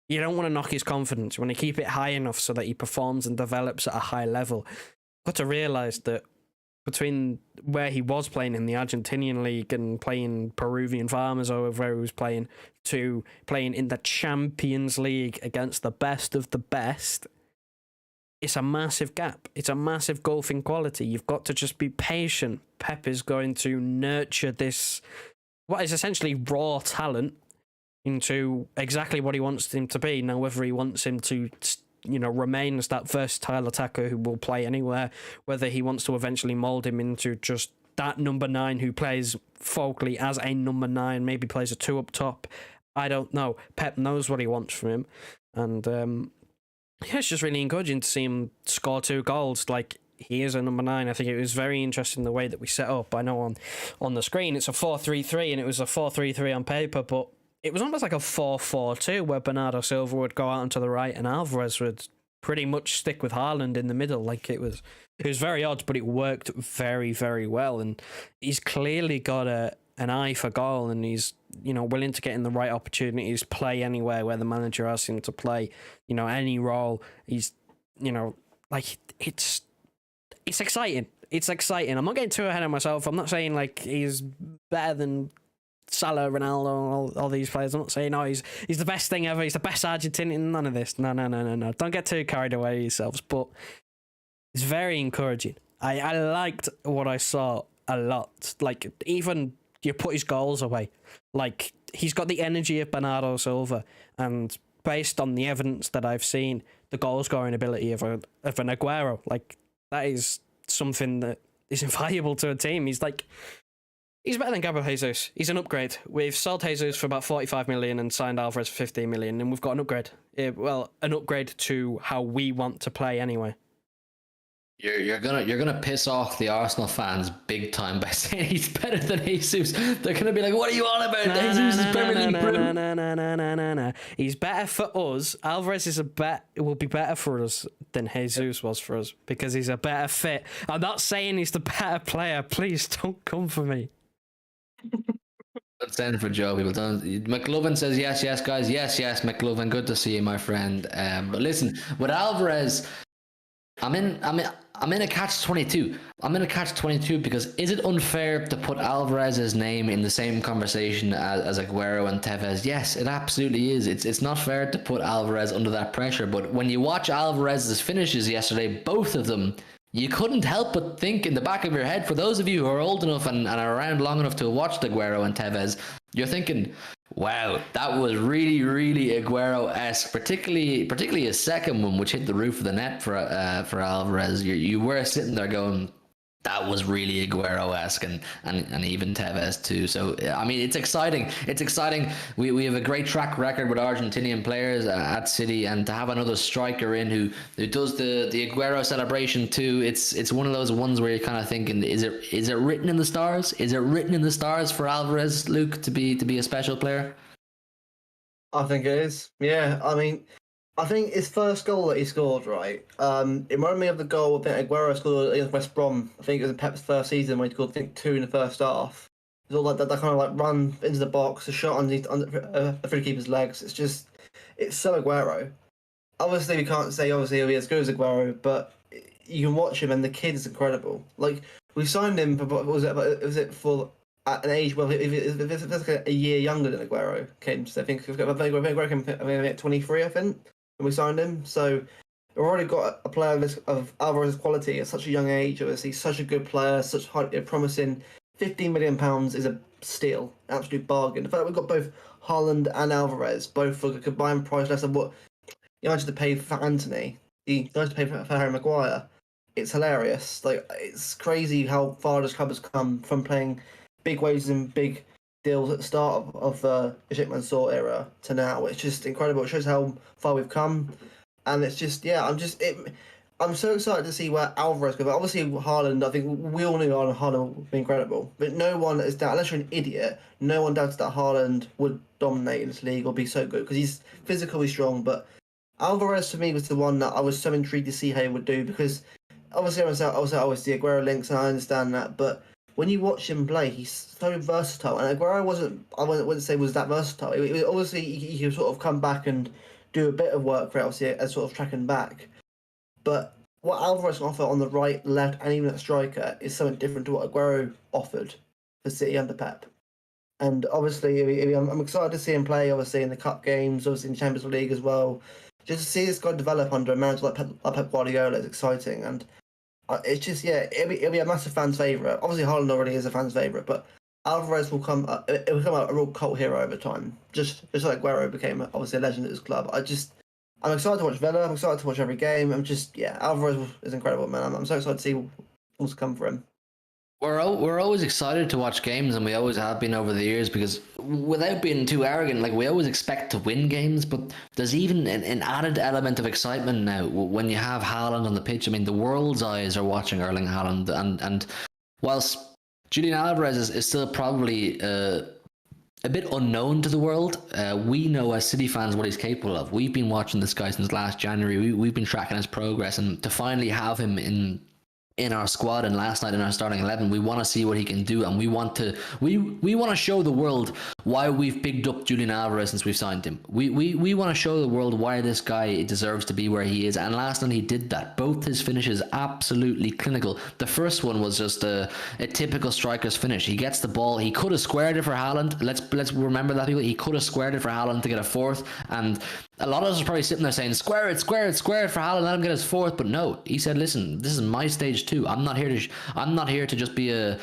you don't want to knock his confidence. You want to keep it high enough so that he performs and develops at a high level. Got to realise that between where he was playing in the Argentinian league and playing Peruvian farmers, or where he was playing, to playing in the Champions League against the best of the best, it's a massive gap. It's a massive gulfing quality. You've got to just be patient. Pep is going to nurture this, what is essentially raw talent, into exactly what he wants him to be. Now, whether he wants him to, remain as that versatile attacker who will play anywhere, whether he wants to eventually mould him into just that number 9 who plays folkly as a number 9, maybe plays a 2 up top, I don't know. Pep knows what he wants from him. And it's just really encouraging to see him score 2 goals. Like, he is a number 9. I think it was very interesting the way that we set up. I know on the screen it's a 4-3-3, and it was a 4-3-3 on paper, but it was almost like a 4-4-2, where Bernardo Silva would go out onto the right and Alvarez would pretty much stick with Haaland in the middle. Like, it was very odd, but it worked very, very well. And he's clearly got a an eye for goal, and he's, you know, willing to get in the right opportunities, play anywhere where the manager asks him to play, you know, any role. He's, you know, like, it's exciting. It's exciting. I'm not getting too ahead of myself. I'm not saying like he's better than Salah, Ronaldo, all these players. I'm not saying, he's the best thing ever. He's the best Argentinian. None of this. No. Don't get too carried away yourselves. But it's very encouraging. I liked what I saw a lot. Like, even you put his goals away. Like, he's got the energy of Bernardo Silva, and based on the evidence that I've seen, the goal scoring ability of an Aguero, like, that is something that is invaluable to a team. He's better than Gabriel Jesus. He's an upgrade. We've sold Jesus for about 45 million and signed Alvarez for 15 million, and we've got an upgrade. An upgrade to how we want to play anyway. You're gonna piss off the Arsenal fans big time by saying he's better than Jesus. They're gonna be like, "What are you on about? Jesus is Premier League Prem." No. He's better for us. Alvarez will be better for us than Jesus was for us, because he's a better fit. I'm not saying he's the better player. Please don't come for me. Don't send for Joe, people. Don't. McLovin says yes, guys. Yes, McLovin. Good to see you, my friend. But listen, with Alvarez, I'm in a catch-22. I'm in a catch-22 because is it unfair to put Alvarez's name in the same conversation as Aguero and Tevez? Yes, it absolutely is. It's not fair to put Alvarez under that pressure. But when you watch Alvarez's finishes yesterday, both of them, you couldn't help but think in the back of your head, for those of you who are old enough and are around long enough to have watched Aguero and Tevez, you're thinking, wow, that was really, really Aguero-esque, particularly his second one, which hit the roof of the net for Alvarez. You were sitting there going, that was really Aguero-esque, and even Tevez too. So, I mean, it's exciting. It's exciting. We have a great track record with Argentinian players at City, and to have another striker in who does the Aguero celebration too. It's one of those ones where you're kind of thinking, is it written in the stars? Is it written in the stars for Alvarez, Luke, to be a special player? I think it is. Yeah, I mean, I think his first goal that he scored, right? It reminded me of the goal I think Aguero scored against West Brom. I think it was in Pep's first season when he scored, I think, 2 in the first half. It's all like that kind of like run into the box, a shot underneath the free keeper's legs. It's so Aguero. Obviously, we can't say he'll be as good as Aguero, but you can watch him and the kid is incredible. Like, we signed him for was it for at an age where if it's like a year younger than Aguero came. So I think Aguero came at 23, I think, when we signed him. So we've already got a player of Alvarez's quality at such a young age. Obviously, such a good player, such high, promising. £15 million is a steal, absolute bargain. The fact that we've got both Haaland and Alvarez, both for a combined price less than what you managed to pay for Anthony, you managed to pay for Harry Maguire. It's hilarious. Like, it's crazy how far this club has come from playing big wages and big deals at the start of the Sheikh Mansour era to now. It's just incredible. It shows how far we've come, and it's just I'm so excited to see where Alvarez goes. Obviously, Haaland, I think we all knew Haaland would be incredible, but no one is doubted, unless you're an idiot, no one doubts that Haaland would dominate in this league or be so good, because he's physically strong. But Alvarez, for me, was the one that I was so intrigued to see how he would do, because obviously I was the Aguero links, and I understand that, but when you watch him play, he's so versatile. And Aguero I wouldn't say was that versatile. Obviously, he could sort of come back and do a bit of work for it, obviously, as sort of tracking back. But what Alvarez can offer on the right, left, and even at striker is something different to what Aguero offered for City under Pep. And obviously, I'm excited to see him play, obviously, in the Cup games, obviously in the Champions League as well. Just to see this guy develop under a manager like Pep Guardiola is exciting. And it's just, it'll be a massive fan's favourite. Obviously, Haaland already is a fan's favourite, but Alvarez will become a real cult hero over time. Just like Aguero became, obviously, a legend at his club. I'm excited to watch Villa. I'm excited to watch every game. Alvarez is incredible, man. I'm so excited to see what's to come for him. We're always excited to watch games, and we always have been over the years, because without being too arrogant, like, we always expect to win games, but there's even an added element of excitement now when you have Haaland on the pitch. I mean, the world's eyes are watching Erling Haaland, and whilst Julian Alvarez is still probably a bit unknown to the world, we know as City fans what he's capable of. We've been watching this guy since last January. We've been tracking his progress, and to finally have him in in our squad and last night in our starting 11. We want to see what he can do, and we want to show the world why we've picked up Julian Alvarez since we've signed him. We want to show the world why this guy deserves to be where he is, and last night he did that. Both his finishes absolutely clinical. The first one was just a typical striker's finish. He gets the ball, he could have squared it for Haaland. Let's remember that, people. He could have squared it for Haaland to get a fourth, and a lot of us are probably sitting there saying, square it for Haaland, let him get his fourth. But no, he said, listen, this is my stage too. I'm not here to just be a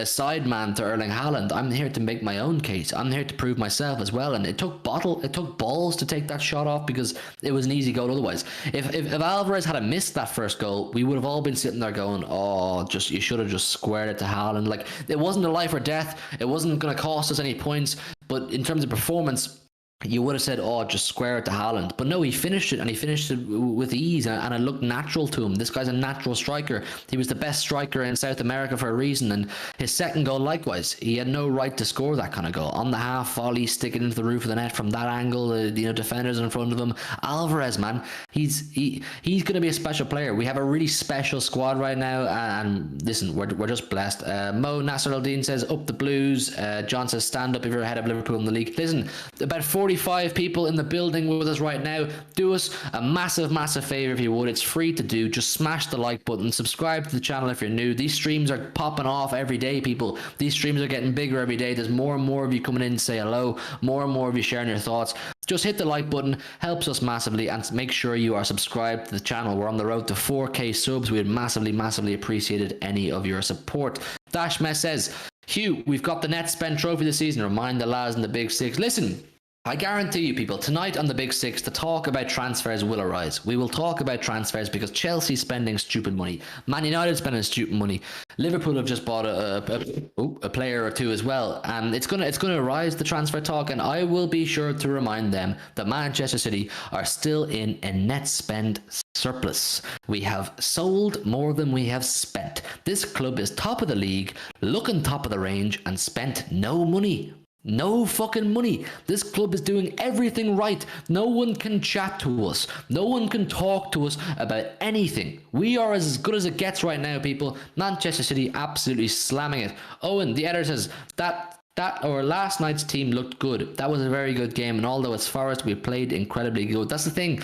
side man to Erling Haaland. I'm here to make my own case. I'm here to prove myself as well. And it took balls to take that shot off, because it was an easy goal otherwise. If Alvarez had missed that first goal, we would have all been sitting there going, oh, you should have just squared it to Haaland. Like, it wasn't a life or death. It wasn't going to cost us any points. But in terms of performance, you would have said, oh, just square it to Haaland. But no, he finished it, and he finished it with ease, and it looked natural to him. This guy's a natural striker. He was the best striker in South America for a reason, and his second goal, likewise. He had no right to score that kind of goal. On the half volley, sticking into the roof of the net from that angle, defenders in front of him. Alvarez, man, he's going to be a special player. We have a really special squad right now, and listen, we're just blessed. Mo Nasser Al-Din says, up the Blues. John says, stand up if you're ahead of Liverpool in the league. Listen, about 45 people in the building with us right now. Do us a massive favor if you would. It's free to do. Just smash the like button, subscribe to the channel if you're new. These streams are popping off every day, people. These streams are getting bigger every day. There's more and more of you coming in to say hello, more and more of you sharing your thoughts. Just hit the like button, helps us massively, and make sure you are subscribed to the channel. We're on the road to 4K subs. We'd massively appreciated any of your support. Dash Mess says, Hugh, we've got the net spend trophy this season. Remind the lads in the Big Six. Listen, I guarantee you, people, tonight on the Big Six, the talk about transfers will arise. We will talk about transfers because Chelsea's spending stupid money. Man United spending stupid money. Liverpool have just bought a player or two as well, and it's gonna arise, the transfer talk. And I will be sure to remind them that Manchester City are still in a net spend surplus. We have sold more than we have spent. This club is top of the league, looking top of the range, and spent no money. No fucking money. This club is doing everything right. No one can chat to us. No one can talk to us about anything. We are as good as it gets right now, people. Manchester City absolutely slamming it. Owen, the editor, says that last night's team looked good. That was a very good game, and although it's Forest, we played incredibly good. That's the thing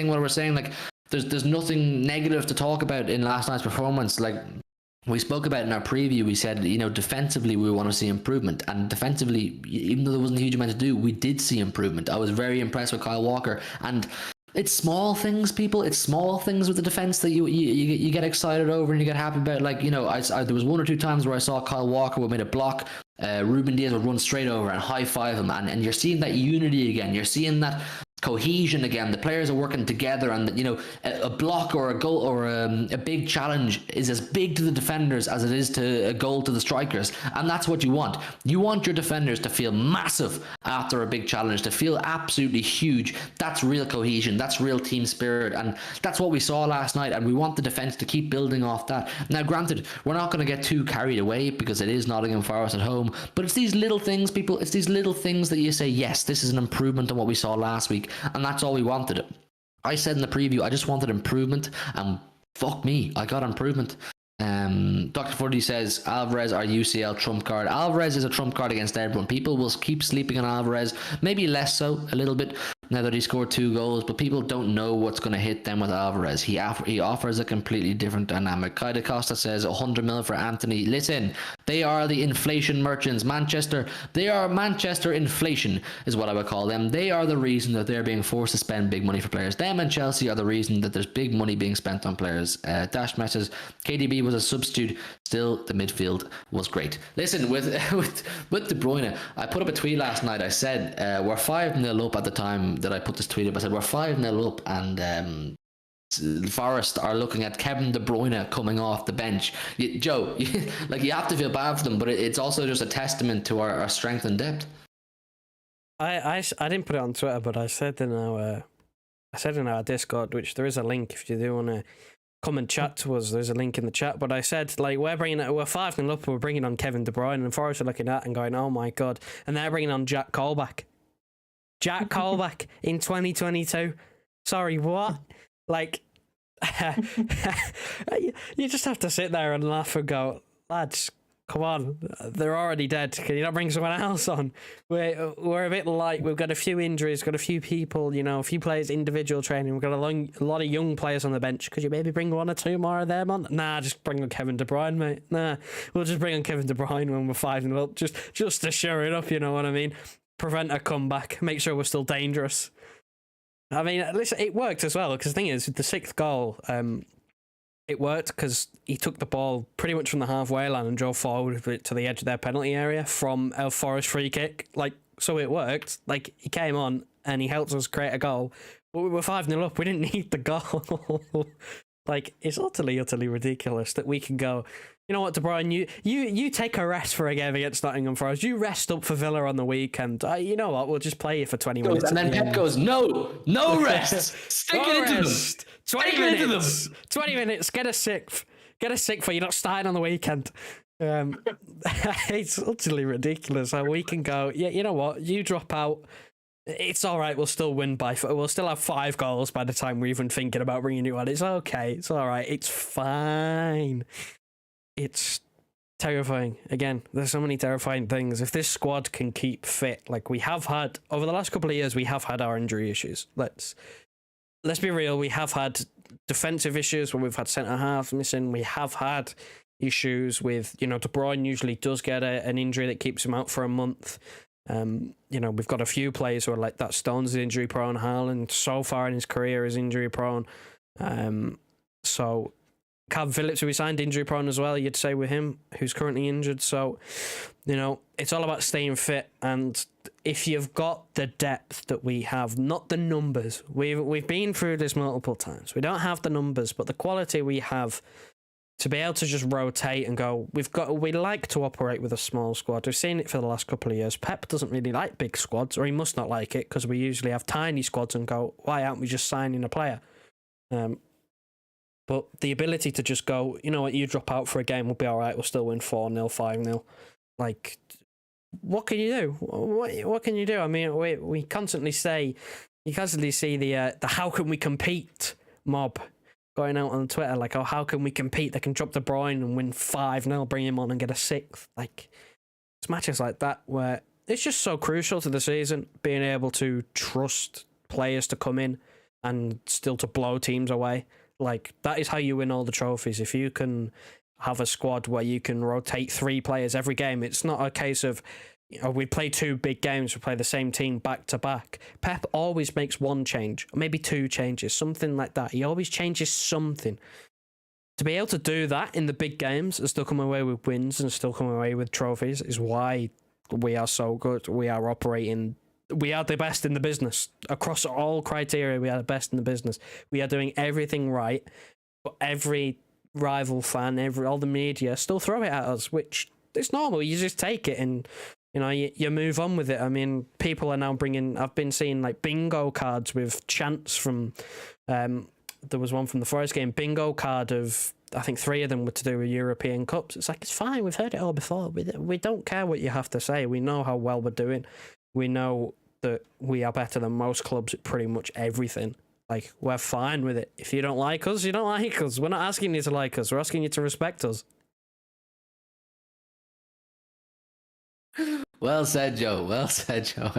what we're saying. Like, there's nothing negative to talk about in last night's performance. Like, we spoke about in our preview, we said, defensively we want to see improvement. And defensively, even though there wasn't a huge amount to do, we did see improvement. I was very impressed with Kyle Walker. And it's small things, people. It's small things with the defense that you get excited over and you get happy about. Like, there was one or two times where I saw Kyle Walker would make a block. Ruben Diaz would run straight over and high-five him. And you're seeing that unity again. You're seeing that cohesion again. The players are working together, and a block or a goal or a big challenge is as big to the defenders as it is to a goal to the strikers, and that's what you want. You want your defenders to feel massive after a big challenge, to feel absolutely huge. That's real cohesion, that's real team spirit, and that's what we saw last night, and we want the defense to keep building off that. Now granted, we're not going to get too carried away because it is Nottingham Forest at home, but it's these little things, people. It's these little things that you say, yes, this is an improvement on what we saw last week. And that's all we wanted. I said in the preview, I just wanted improvement, and fuck me, I got improvement. Dr. Fuddy says, Alvarez, our UCL trump card. Alvarez is a trump card against everyone. People will keep sleeping on Alvarez, maybe less so, a little bit, now that he scored 2 goals, but people don't know what's going to hit them with Alvarez. He offers a completely different dynamic. Kaida Costa says 100 mil for Anthony. Listen, they are the inflation merchants. They are Manchester inflation is what I would call them. They are the reason that they're being forced to spend big money for players. Them and Chelsea are the reason that there's big money being spent on players. Dash messages, KDB was a substitute, still the midfield was great. Listen, with De Bruyne, I put up a tweet last night. I said we're 5-0 up at the time that I put this tweet up. I said we're 5-0 up, and Forest are looking at Kevin De Bruyne coming off the bench. Joe, you have to feel bad for them, but it's also just a testament to our strength and depth. I didn't put it on Twitter, but I said in our Discord, which there is a link if you do want to come and chat to us. There's a link in the chat. But I said, we're 5-0 up, we're bringing on Kevin De Bruyne, and Forest are looking at and going, oh my god, and they're bringing on Jack Colback. Jack Colback in 2022. Sorry, what? You just have to sit there and laugh and go, lads, come on, they're already dead. Can you not bring someone else on? We're a bit light. We've got a few injuries, got a few people, a few players, individual training. We've got a lot of young players on the bench. Could you maybe bring one or two more of them on? Nah, just bring on Kevin De Bruyne, mate. Nah, we'll just bring on Kevin De Bruyne when we're 5-0 up, just to show it up, you know what I mean? Prevent a comeback, make sure we're still dangerous. I mean, listen, it worked as well, because the thing is, the sixth goal, it worked because he took the ball pretty much from the halfway line and drove forward with it to the edge of their penalty area from a Forest free kick. So it worked. He came on and he helped us create a goal, but we were 5-0 up. We didn't need the goal. It's utterly ridiculous that we can go, you know what, De Bruyne, you take a rest for a game against Nottingham Forest. You rest up for Villa on the weekend. You know what, we'll just play you for 20 minutes. And then Pep goes, no rest. Stick it into them. 20 minutes. 20 minutes. Get a sixth for you're not starting on the weekend. It's utterly ridiculous how we can go, yeah, you know what, you drop out. It's all right. We'll still win we'll still have 5 goals by the time we're even thinking about bringing you on. It's okay. It's all right. It's fine. It's terrifying. Again, there's so many terrifying things. If this squad can keep fit, like we have had over the last couple of years, we have had our injury issues. Let's be real. We have had defensive issues where we've had centre halves missing. We have had issues with, De Bruyne usually does get an injury that keeps him out for a month. We've got a few players who are like that. Stones is injury prone. Haaland so far in his career is injury prone. So Calvin Phillips, who we signed, injury prone as well, you'd say, with him, who's currently injured. So, it's all about staying fit. And if you've got the depth that we have, not the numbers, we've been through this multiple times. We don't have the numbers, but the quality we have to be able to just rotate and go, we like to operate with a small squad. We've seen it for the last couple of years. Pep doesn't really like big squads, or he must not like it, because we usually have tiny squads and go, why aren't we just signing a player? But the ability to just go, you know what, you drop out for a game, we'll be all right, we'll still win 4-0, 5-0. What can you do? What can you do? I mean, we constantly say, you constantly see the how can we compete mob going out on Twitter, how can we compete? They can drop De Bruyne and win 5-0, bring him on and get a 6th. It's matches like that where it's just so crucial to the season, being able to trust players to come in and still to blow teams away. That is how you win all the trophies. If you can have a squad where you can rotate 3 players every game, it's not a case of, we play 2 big games, we play the same team back to back. Pep always makes 1 change, or maybe 2 changes, something like that. He always changes something. To be able to do that in the big games and still come away with wins and still come away with trophies is why we are so good. We are the best in the business. Across all criteria, we are the best in the business. We are doing everything right, but every rival fan, all the media still throw it at us, which it's normal. You just take it and, you move on with it. I mean, people are now I've been seeing bingo cards with chants from, there was one from the Forest game, bingo card of, I think 3 of them were to do with European Cups. It's it's fine. We've heard it all before. We don't care what you have to say. We know how well we're doing. We know that we are better than most clubs at pretty much everything. We're fine with it. If you don't like us, you don't like us. We're not asking you to like us. We're asking you to respect us. Well said, Joe. Well said, Joe.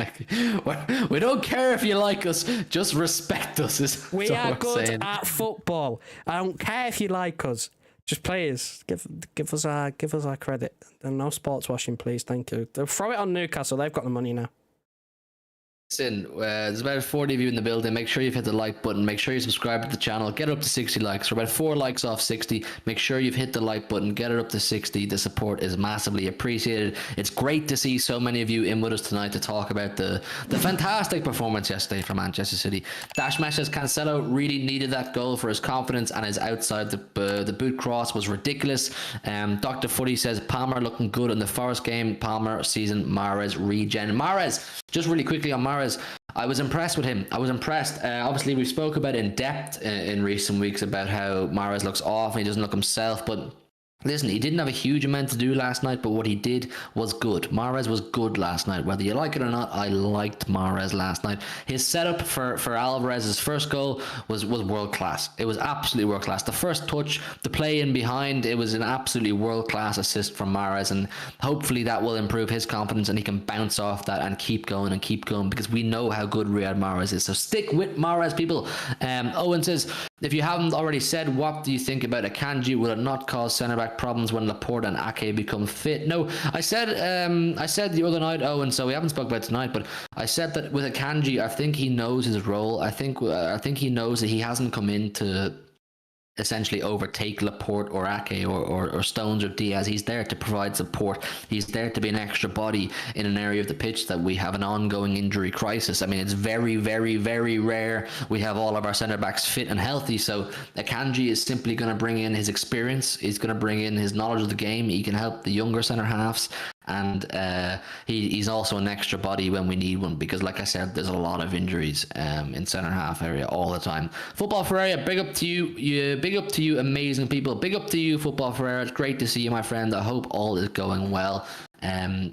We don't care if you like us, just respect us. We are good at football. I don't care if you like us. Just please give us our credit. And no sports washing, please. Thank you. They'll throw it on Newcastle. They've got the money now. Listen, there's about 40 of you in the building. Make sure you've hit the like button. Make sure you subscribe to the channel. Get it up to 60 likes. We're about 4 likes off 60. Make sure you've hit the like button. Get it up to 60. The support is massively appreciated. It's great to see so many of you in with us tonight to talk about the fantastic performance yesterday from Manchester City. Dash says Cancelo really needed that goal for his confidence, and his outside the boot cross was ridiculous. Dr. Footy says Palmer looking good in the Forest game. Palmer season Mahrez regen. Mahrez, just really quickly on Mahrez, I was impressed with him. I was impressed. Obviously, we spoke about in depth in recent weeks about how Mahrez looks off and he doesn't look himself, but Listen, he didn't have a huge amount to do last night, but what he did was good. Mahrez was good last night. Whether you like it or not, I liked Mahrez last night. His setup for Alvarez's first goal was world class. It was absolutely world class. The first touch, the play in behind, it was an absolutely world class assist from Mahrez, and hopefully that will improve his confidence and he can bounce off that and keep going because we know how good Riyad Mahrez is. So stick with Mahrez, people. Owen says, if you haven't already said, what do you think about Akanji? Will it not cause centre-back problems when Laporte and Ake become fit? No, I said the other night, Owen, so we haven't spoke about it tonight, but I said that with Akanji, I think he knows his role. I think he knows that he hasn't come in to essentially overtake Laporte or Ake or Stones or Diaz. He's there to provide support. He's there to be an extra body in an area of the pitch that we have an ongoing injury crisis. I mean, it's very, very, very rare we have all of our centre-backs fit and healthy, so Akanji is simply going to bring in his experience. He's going to bring in his knowledge of the game. He can help the younger centre-halves, and he's also an extra body when we need one, because like I said, there's a lot of injuries in centre half area all the time. Football Ferreira, big up to you, big up to you, amazing people, big up to you, Football Ferreira. It's great to see you, my friend. I hope all is going well.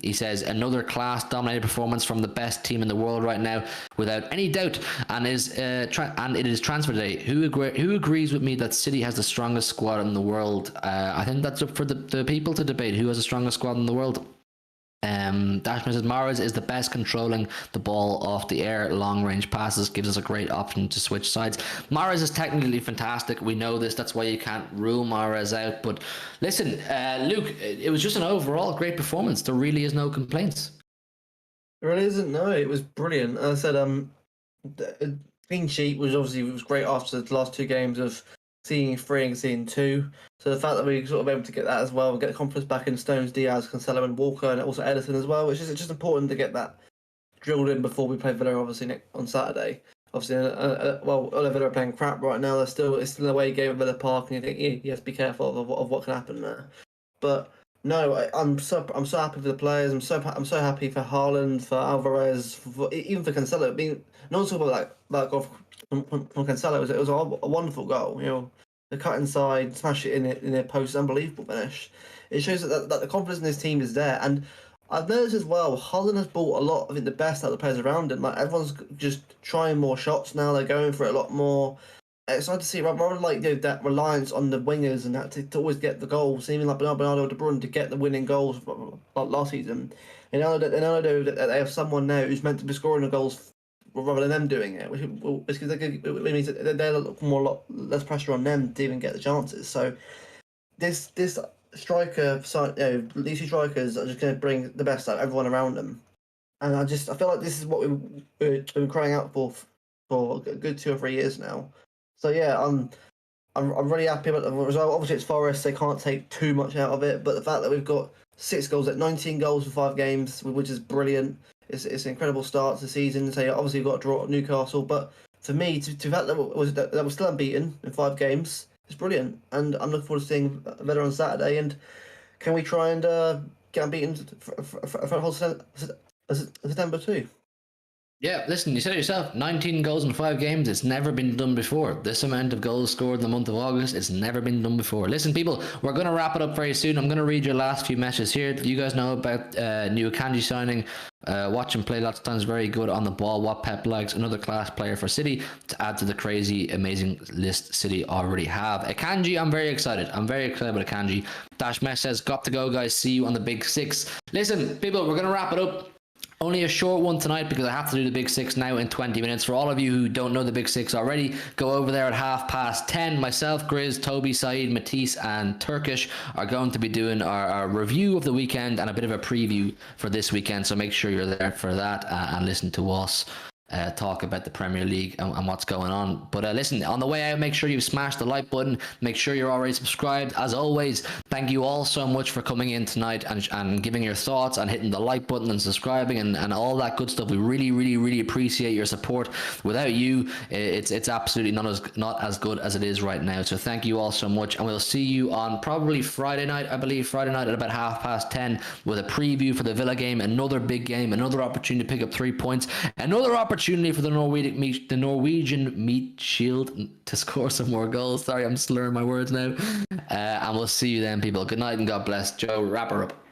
He says another class dominated performance from the best team in the world right now, without any doubt, and it is transfer day. Who agrees with me that City has the strongest squad in the world? I think that's up for the people to debate. Who has the strongest squad in the world? Dashman says Mahrez is the best controlling the ball off the air. Long range passes gives us a great option to switch sides. Mahrez is technically fantastic. We know this. That's why you can't rule Mahrez out. But listen, Luke, it was just an overall great performance. There really is no complaints. There really isn't. No, it was brilliant. As I said, the clean sheet was great after the last two games of seeing 3 and seeing 2. So the fact that we sort of able to get that as well, get the confidence back in Stones, Diaz, Cancelo and Walker, and also Edison as well, it's just important to get that drilled in before we play Villa, obviously, on Saturday. Obviously, Villa are playing crap right now. It's still an away game at Villa Park, and you think, you have to be careful of what can happen there. But no, I'm so happy for the players. I'm so happy for Haaland, for Alvarez, even for Cancelo. I mean, not talking about that goal from Cancelo. It was a wonderful goal. You know, the cut inside, smash it in their post, unbelievable finish. It shows that the confidence in this team is there. And I've noticed as well, Haaland has brought a lot of the best out of the players around him. Like, everyone's just trying more shots now. They're going for it a lot more. It's hard to see, rather than like that reliance on the wingers and that to always get the goals, even like Bernardo De Bruyne to get the winning goals like last season. And now that they have someone now who's meant to be scoring the goals rather than them doing it, which means that they're a lot less pressure on them to even get the chances. So this striker, these two strikers are just going to bring the best out of everyone around them. And I feel like this is what we've been crying out for a good 2 or 3 years now. So yeah, I'm really happy about the result. Obviously, it's Forest; they can't take too much out of it. But the fact that we've got 6 goals at 19 goals for 5 games, which is brilliant. It's an incredible start to the season. So obviously, we've got a draw at Newcastle. But for me, to the fact that we're still unbeaten in 5 games, it's brilliant. And I'm looking forward to seeing Villa on Saturday. And can we try and get unbeaten for the whole September too? Yeah, listen, you said it yourself, 19 goals in 5 games. It's never been done before. This amount of goals scored in the month of August, it's never been done before. Listen, people, we're going to wrap it up very soon. I'm going to read your last few messages here. You guys know about new Akanji signing. Watch him play lots of times, very good on the ball. What Pep likes, another class player for City to add to the crazy, amazing list City already have. Akanji, I'm very excited. I'm very excited about Akanji. Dash Mesh says, got to go, guys. See you on the Big 6. Listen, people, we're going to wrap it up. Only a short one tonight because I have to do the Big 6 now in 20 minutes. For all of you who don't know the Big 6 already, go over there at 10:30. Myself, Grizz, Toby, Saeed, Matisse and Turkish are going to be doing our review of the weekend and a bit of a preview for this weekend. So make sure you're there for that and listen to us talk about the Premier League and what's going on. But listen, on the way out, make sure you smash the like button. Make sure you're already subscribed. As always, thank you all so much for coming in tonight and giving your thoughts and hitting the like button and subscribing and all that good stuff. We really, really, really appreciate your support. Without you, it's absolutely not as good as it is right now. So thank you all so much, and we'll see you on probably Friday night, I believe, Friday night at about 10:30 with a preview for the Villa game. Another big game, another opportunity to pick up 3 points, another opportunity for the Norwegian Meat Shield to score some more goals. Sorry, I'm slurring my words now. And we'll see you then, people. people. Good night and God bless. Joe, wrap her up.